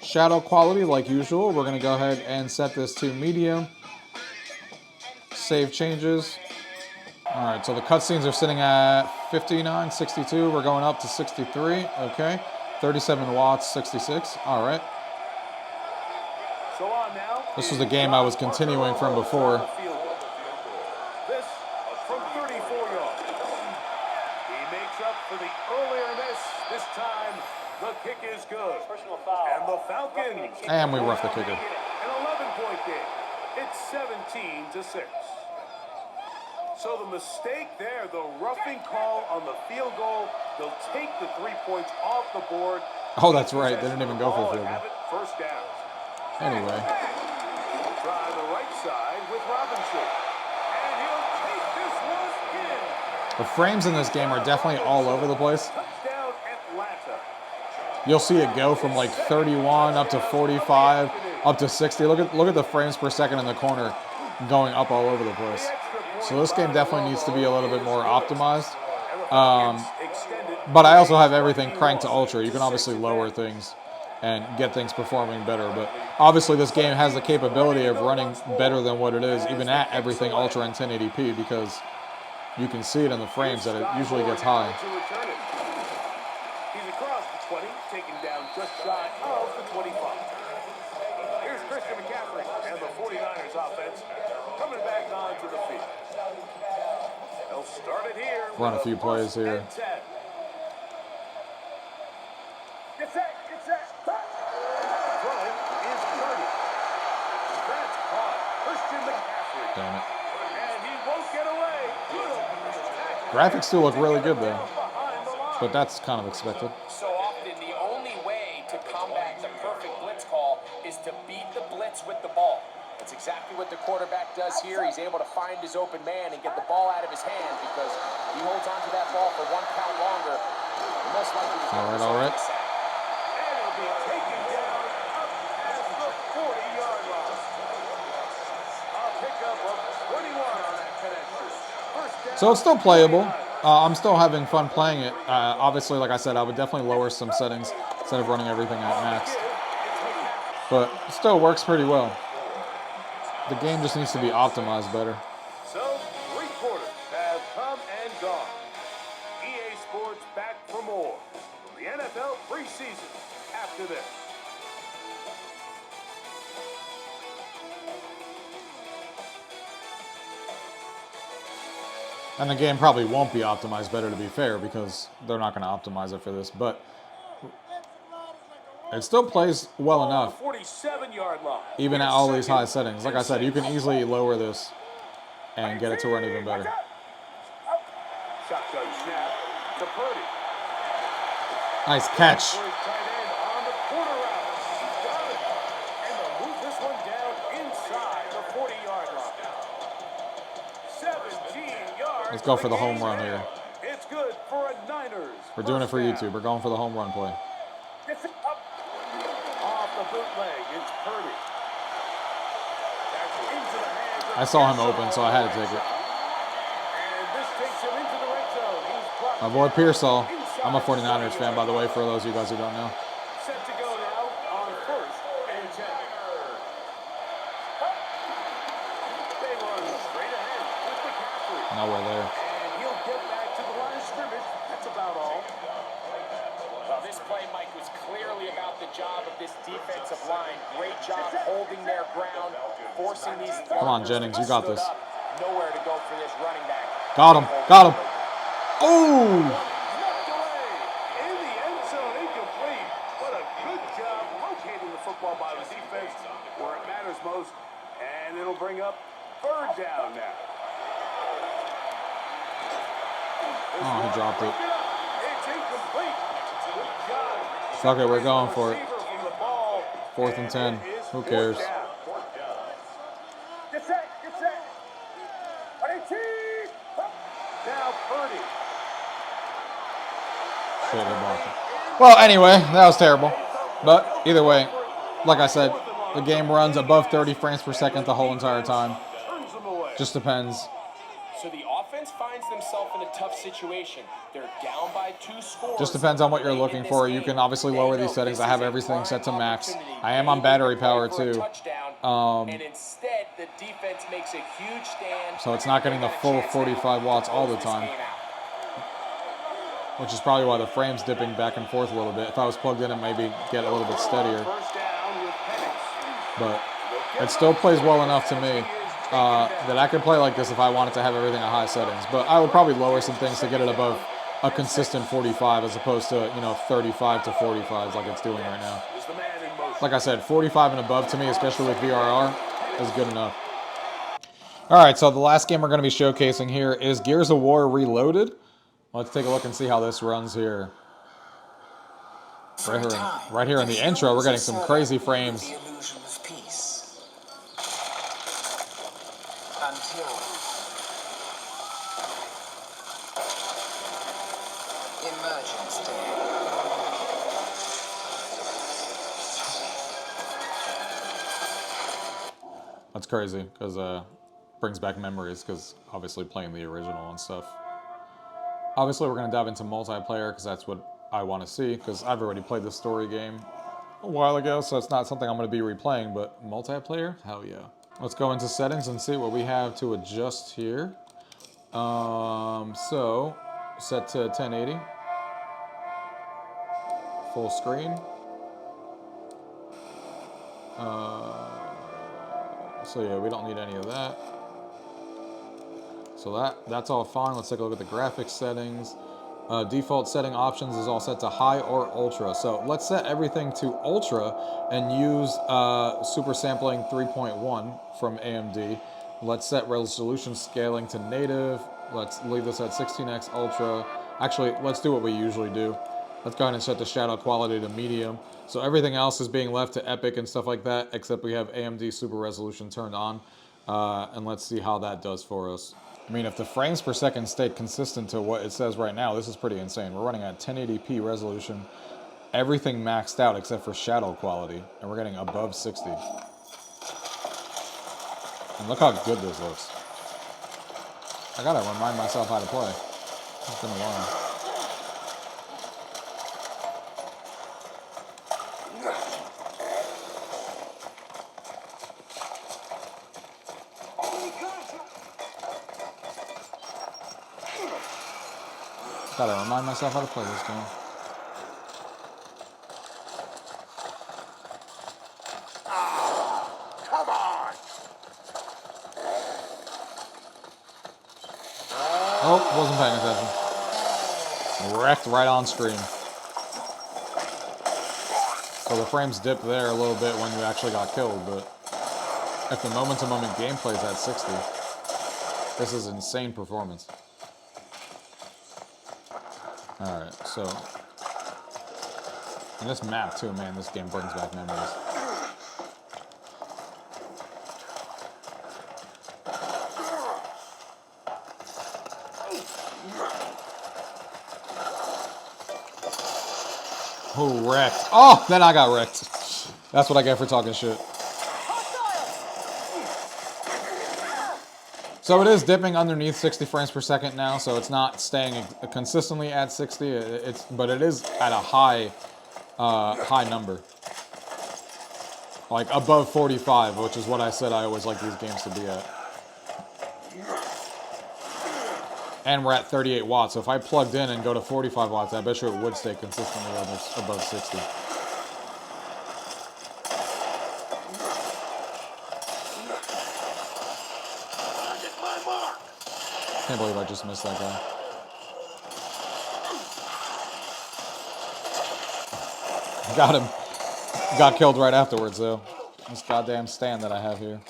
shadow quality like usual. We're going to go ahead and set this to medium. Save changes. Alright, so the cutscenes are sitting at 59, 62. We're going up to 63. Okay. 37 watts, 66. Alright. So on now. This was the game I was continuing from before. This from 34 yards. He makes up for the earlier miss. This time, the kick is good. Personal foul. And the Falcons. And we roughed the kicker. An 11-point game. It's 17-6. So the mistake there, the roughing call on the field goal, they'll take the 3 points off the board. Oh, that's right. They didn't even go for the field goal. First down. Anyway. Try the right side with Robinson. And he'll take this one in. The frames in this game are definitely all over the place. Touchdown Atlanta. You'll see it go from like 31 up to 45, up to 60. Look at the frames per second in the corner going up all over the place. So this game definitely needs to be a little bit more optimized. But I also have everything cranked to Ultra. You can obviously lower things and get things performing better. But obviously this game has the capability of running better than what it is, even at everything Ultra and 1080p, because you can see it in the frames that it usually gets high. He's across the 20, taking down just shy of the 25. Here's Christian McCaffrey and the 49ers offense coming back onto the field. They'll start it here. Run a few plays here. Get set, get set. Throwing is Purdy. That's caught. Christian McCaffrey. Damn it. And he won't get away. Graphics still look really good though, but that's kind of expected. So often the only way to combat the perfect blitz call is to beat the blitz with the ball. That's exactly what the quarterback does here. He's able to find his open man and get the ball out of his hand because he holds onto that ball for 1 count longer. Most likely to get All right. And it'll be taken down up past the 40-yard line. A pickup of 21 on that connection. So it's still playable. I'm still having fun playing it. Obviously, like I said, I would definitely lower some settings instead of running everything at max. But it still works pretty well. The game just needs to be optimized better. So, 3 quarters have come and gone. EA Sports back for more. The NFL preseason after this. And the game probably won't be optimized better, to be fair, because they're not going to optimize it for this. But it still plays well enough, 47-yard line. even at all these high settings. Like I said, you can easily lower this and get it to run even better. Shotgun snap to Purdy. Nice catch. For his tight end on the corner route. Got it. And they'll move this one down inside the 40-yard line. 17 yards. Let's go for the home run here. It's good for a Niners. We're doing it for first YouTube. We're going for the home run play. Gets it up. Off the bootleg, it's Purdy. That's into the hands of I saw him open, so I had to take it. And this takes him into the red zone. He's blocked My boy down Pearsall. inside I'm a the 49ers fan, 20-yard by the way, for those of you guys who don't know. Set to go now on 1st and 10. They run straight ahead with McCaffrey. Now we're there. And he'll get back to the line of scrimmage. That's about all. Well, this play, Mike, was clearly about the job of this defensive line. Great job holding their ground, forcing these. Come on, Jennings, you got this. Nowhere to go for this running back. Got him. Got him. Oh! Knocked away in the end zone, incomplete. What a good job locating the football by the defense where it matters most. And it'll bring up 3rd down now. Oh, he dropped it. It's incomplete. Good job. Fuck it, we're going for it. Receiver from the ball. 4th and 10. Who cares? Get set, get set. Now Purdy. Shit, he blocked it. Well, anyway, that was terrible. But either way, like I said, the game runs above 30 frames per second the whole entire time. Turns them away. Just depends. So the offense finds themselves in a tough situation. They're down by 2 scores. Just depends on what you're looking for. You can obviously lower these settings. I have everything set to max. I am on battery power too. And instead, the defense makes a huge stand. So it's not getting the full 45 watts all the time, which is probably why the frame's dipping back and forth a little bit. If I was plugged in, it maybe get a little bit steadier. First down with Penix. But it still plays well enough to me that I could play like this if I wanted to have everything at high settings. But I would probably lower some things to get it above a consistent 45 as opposed to, 35 to 45s like it's doing right now. Is the man in motion. Like I said, 45 and above to me, especially with VRR, is good enough. All right, so the last game we're going to be showcasing here is Gears of War Reloaded. Let's take a look and see how this runs here. Right here in the intro, we're getting some crazy frames. The illusion of peace. Until Emergence Day. That's crazy, because brings back memories, because obviously playing the original and stuff. Obviously, we're going to dive into multiplayer, because that's what I want to see, because I've already played the story game a while ago, so it's not something I'm going to be replaying, but multiplayer? Hell yeah. Let's go into settings and see what we have to adjust here. So, set to 1080. full screen. So yeah, we don't need any of that. So that's all fine. Let's take a look at the graphics settings. Default setting options is all set to high or ultra. So let's set everything to ultra and use super sampling 3.1 from AMD. Let's set resolution scaling to native. Let's leave this at 16x ultra. Actually, let's do what we usually do. Let's go ahead and set the shadow quality to medium. So everything else is being left to epic and stuff like that, except we have AMD super resolution turned on. And let's see how that does for us. I mean, if the frames per second stay consistent to what it says right now, this is pretty insane. We're running at 1080p resolution, everything maxed out except for shadow quality, and we're getting above 60. And look how good this looks. I gotta remind myself how to play. It's been a while. Gotta remind myself how to play this game. Come on! Oh, wasn't paying attention. Wrecked right on screen. So the frames dip there a little bit when you actually got killed, but if the moment-to-moment gameplay is at 60, this is insane performance. Alright, so... And this map too, man, this game brings back memories. Oh, wrecked. Oh, then I got wrecked. That's what I get for talking shit. So it is dipping underneath 60 frames per second now, so it's not staying consistently at 60. But it is at a high number, like above 45, which is what I said I always like these games to be at. And we're at 38 watts, so if I plugged in and go to 45 watts, I bet you it would stay consistently above 60. Can't believe I just missed that guy. Got him. Got killed right afterwards, though. This goddamn stand that I have here.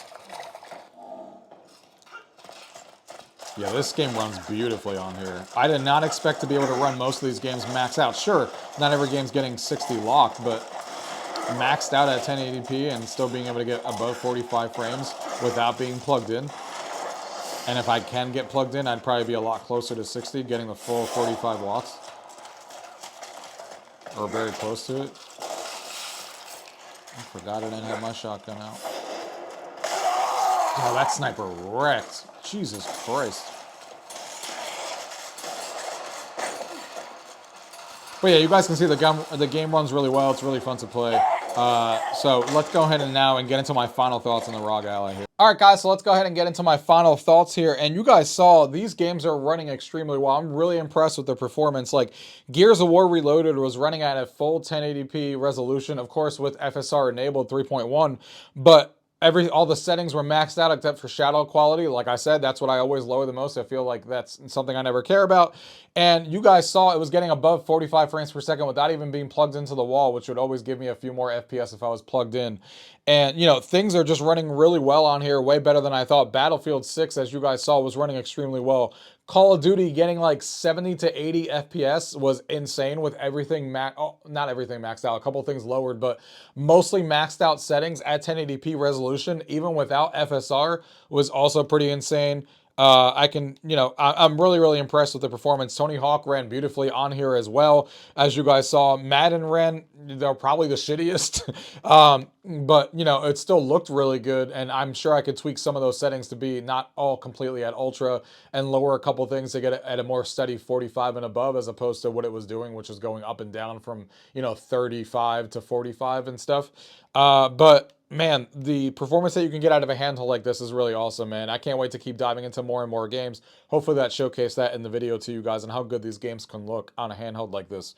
Yeah, this game runs beautifully on here. I did not expect to be able to run most of these games maxed out. Sure, not every game's getting 60 locked, but maxed out at 1080p and still being able to get above 45 frames without being plugged in. And if I can get plugged in, I'd probably be a lot closer to 60, getting the full 45 watts. Or very close to it. I forgot I didn't have my shotgun out. Oh, that sniper wrecked. Jesus Christ. But yeah, you guys can see the game runs really well. It's really fun to play. So let's go ahead and now get into my final thoughts on the ROG Ally here. All right, guys, so let's go ahead and get into my final thoughts here. And you guys saw these games are running extremely well. I'm really impressed with the performance. Like, Gears of War Reloaded was running at a full 1080p resolution, of course, with FSR enabled 3.1, but all the settings were maxed out except for shadow quality. Like I said, that's what I always lower the most. I feel like that's something I never care about. And you guys saw it was getting above 45 frames per second without even being plugged into the wall, which would always give me a few more FPS if I was plugged in. And, you know, things are just running really well on here, way better than I thought. Battlefield 6, as you guys saw, was running extremely well. Call of Duty getting like 70 to 80 FPS was insane with everything not everything maxed out, a couple things lowered, but mostly maxed out settings at 1080p resolution, even without FSR, was also pretty insane. I'm really, really impressed with the performance. Tony Hawk ran beautifully on here as well. As you guys saw, Madden ran, they're probably the shittiest. But, you know, it still looked really good. And I'm sure I could tweak some of those settings to be not all completely at ultra and lower a couple things to get it at a more steady 45 and above, as opposed to what it was doing, which is going up and down from, you know, 35 to 45 and stuff. But man, the performance that you can get out of a handheld like this is really awesome, man. I can't wait to keep diving into more and more games. Hopefully that showcased that in the video to you guys and how good these games can look on a handheld like this.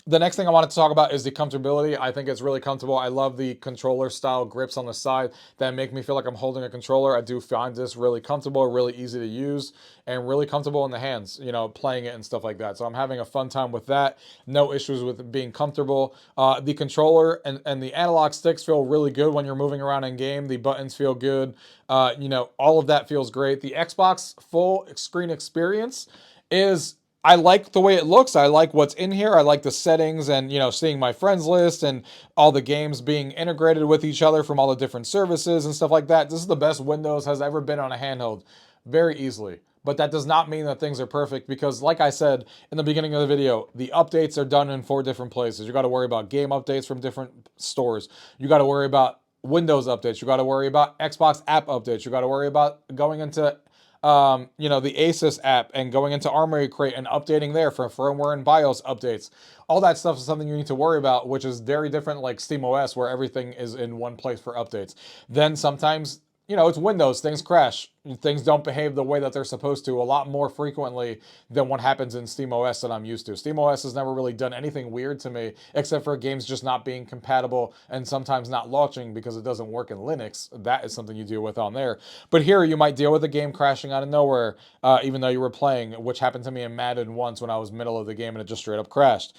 The next thing I wanted to talk about is the comfortability. I think it's really comfortable. I love the controller style grips on the side that make me feel like I'm holding a controller. I do find this really comfortable, really easy to use, and really comfortable in the hands, you know, playing it and stuff like that. So I'm having a fun time with that. No issues with being comfortable. The controller and the analog sticks feel really good when you're moving around in game. The buttons feel good. You know, all of that feels great. The Xbox full screen experience is, I like the way it looks. I like what's in here. I like the settings and, you know, seeing my friends list and all the games being integrated with each other from all the different services and stuff like that. This is the best Windows has ever been on a handheld, very easily. But that does not mean that things are perfect because, like I said in the beginning of the video, the updates are done in 4 different places. You got to worry about game updates from different stores. You got to worry about Windows updates. You got to worry about Xbox app updates. You got to worry about going into you know, the Asus app and going into Armory Crate and updating there for firmware and BIOS updates. All that stuff is something you need to worry about, which is very different like SteamOS, where everything is in one place for updates. Then sometimes, you know, it's Windows, things crash. Things don't behave the way that they're supposed to a lot more frequently than what happens in SteamOS that I'm used to. SteamOS has never really done anything weird to me, except for games just not being compatible and sometimes not launching because it doesn't work in Linux. That is something you deal with on there. But here you might deal with a game crashing out of nowhere, even though you were playing, which happened to me in Madden once when I was middle of the game and it just straight up crashed.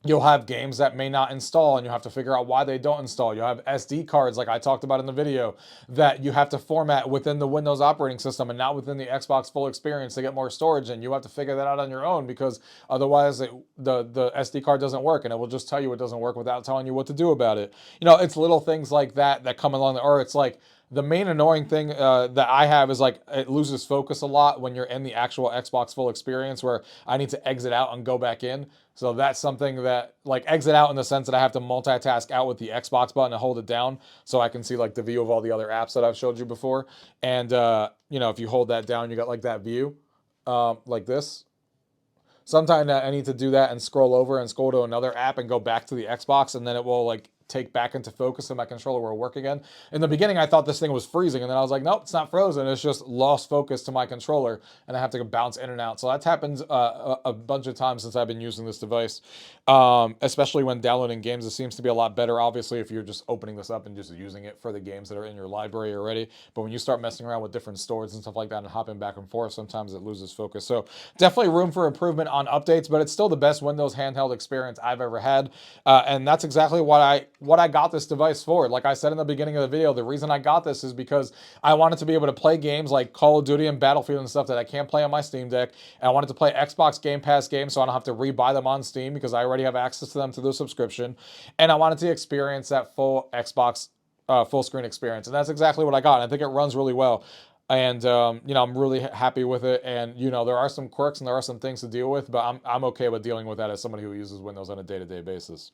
You'll have games that may not install and you have to figure out why they don't install. You'll have SD cards, like I talked about in the video, that you have to format within the Windows operating system and not within the Xbox full experience to get more storage, and you have to figure that out on your own because otherwise the SD card doesn't work, and it will just tell you it doesn't work without telling you what to do about it. You know, it's little things like that that come along, or it's like the main annoying thing that I have is like it loses focus a lot when you're in the actual Xbox full experience where I need to exit out and go back in. So that's something that, like, exit out in the sense that I have to multitask out with the Xbox button and hold it down so I can see like the view of all the other apps that I've showed you before. And you know, if you hold that down, you got like that view, like this. Sometimes I need to do that and scroll over and scroll to another app and go back to the Xbox, and then it will like take back into focus and my controller will work again. In the beginning, I thought this thing was freezing, and then I was like, nope, it's not frozen. It's just lost focus to my controller, and I have to bounce in and out. So that's happened a bunch of times since I've been using this device, especially when downloading games. It seems to be a lot better, obviously, if you're just opening this up and just using it for the games that are in your library already. But when you start messing around with different stores and stuff like that and hopping back and forth, sometimes it loses focus. So definitely room for improvement on updates, but it's still the best Windows handheld experience I've ever had. And that's exactly what I got this device for. Like I said in the beginning of the video, the reason I got this is because I wanted to be able to play games like Call of Duty and Battlefield and stuff that I can't play on my Steam Deck. And I wanted to play Xbox Game Pass games so I don't have to re-buy them on Steam because I already have access to them through the subscription. And I wanted to experience that full Xbox full screen experience. And that's exactly what I got. And I think it runs really well. And, you know, I'm really happy with it. And, you know, there are some quirks and there are some things to deal with, but I'm okay with dealing with that as somebody who uses Windows on a day-to-day basis.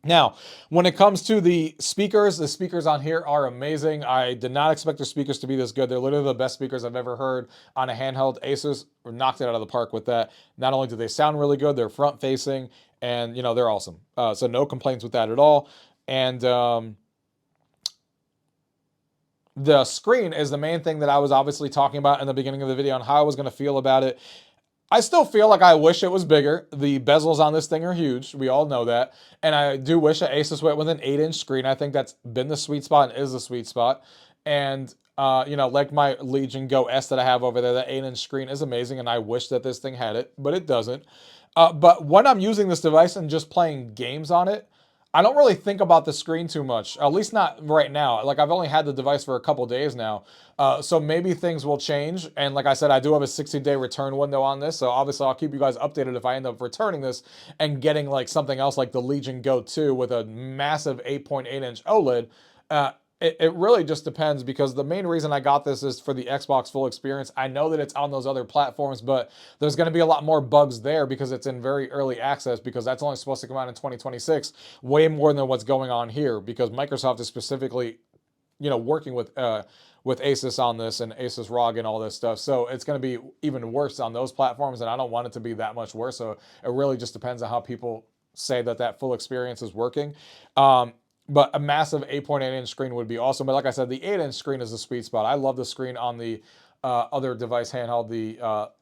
Now, when it comes to the speakers on here are amazing. I did not expect the speakers to be this good. They're literally the best speakers I've ever heard on a handheld. Asus knocked it out of the park with that. Not only do they sound really good, they're front-facing, and, you know, they're awesome. So no complaints with that at all. And the screen is the main thing that I was obviously talking about in the beginning of the video on how I was going to feel about it. I still feel like I wish it was bigger. The bezels on this thing are huge. We all know that. And I do wish that Asus went with an 8-inch screen. I think that's been the sweet spot and is the sweet spot. And, you know, like my Legion Go S that I have over there, that 8-inch screen is amazing, and I wish that this thing had it, but it doesn't. But when I'm using this device and just playing games on it, I don't really think about the screen too much, at least not right now. Like, I've only had the device for a couple days now, so maybe things will change. And like I said, I do have a 60-day return window on this, so obviously I'll keep you guys updated if I end up returning this and getting like something else like the Legion Go 2 with a massive 8.8-inch OLED. It really just depends, because the main reason I got this is for the Xbox full experience. I know that it's on those other platforms, but there's going to be a lot more bugs there because it's in very early access, because that's only supposed to come out in 2026, way more than what's going on here, because Microsoft is specifically, you know, working with Asus on this and Asus ROG and all this stuff. So it's going to be even worse on those platforms, and I don't want it to be that much worse. So it really just depends on how people say that full experience is working. But a massive 8.8-inch screen would be awesome. But like I said, the 8-inch screen is the sweet spot. I love the screen on the other device handheld, the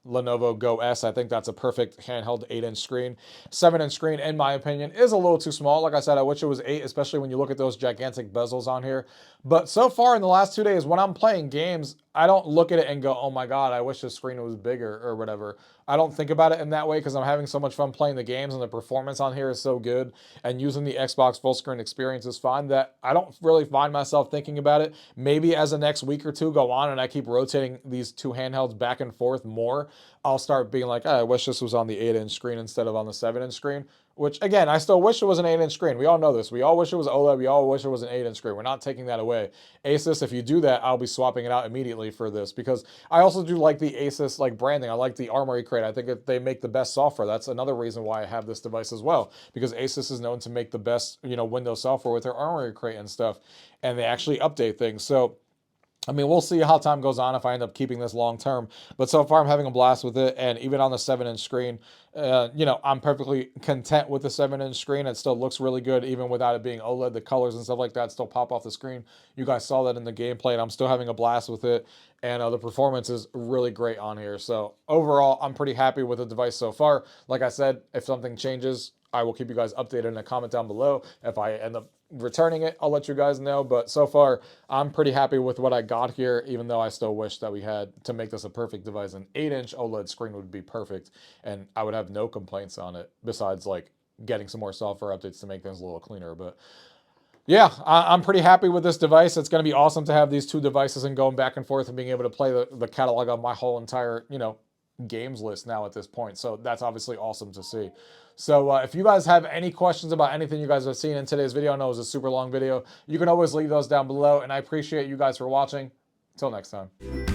Lenovo Go S. I think that's a perfect handheld 8-inch screen. 7-inch screen, in my opinion, is a little too small. Like I said, I wish it was 8, especially when you look at those gigantic bezels on here. But so far in the last 2 days, when I'm playing games, I don't look at it and go, oh my God, I wish the screen was bigger or whatever. I don't think about it in that way because I'm having so much fun playing the games and the performance on here is so good and using the Xbox full screen experience is fine that I don't really find myself thinking about it. Maybe as the next week or two go on and I keep rotating these two handhelds back and forth more, I'll start being like, oh, I wish this was on the 8-inch screen instead of on the 7-inch screen. Which, again, I still wish it was an 8-inch screen. We all know this. We all wish it was OLED. We all wish it was an 8-inch screen. We're not taking that away. Asus, if you do that, I'll be swapping it out immediately for this because I also do like the Asus like branding. I like the Armory Crate. I think they make the best software. That's another reason why I have this device as well, because Asus is known to make the best, Windows software with their Armory Crate and stuff, and they actually update things. So I mean, we'll see how time goes on if I end up keeping this long term. But so far, I'm having a blast with it. And even on the 7-inch screen, I'm perfectly content with the 7-inch screen. It still looks really good, even without it being OLED. The colors and stuff like that still pop off the screen. You guys saw that in the gameplay, and I'm still having a blast with it. And the performance is really great on here. So overall, I'm pretty happy with the device so far. Like I said, if something changes, I will keep you guys updated in a comment down below. If I end up returning it, I'll let you guys know. But so far, I'm pretty happy with what I got here, even though I still wish that we had, to make this a perfect device, an 8-inch OLED screen would be perfect. And I would have no complaints on it, besides like getting some more software updates to make things a little cleaner. But yeah, I'm pretty happy with this device. It's going to be awesome to have these two devices and going back and forth and being able to play the catalog of my whole entire, games list now at this point. So that's obviously awesome to see. So if you guys have any questions about anything you guys have seen in today's video, I know it was a super long video, you can always leave those down below, and I appreciate you guys for watching. Until next time.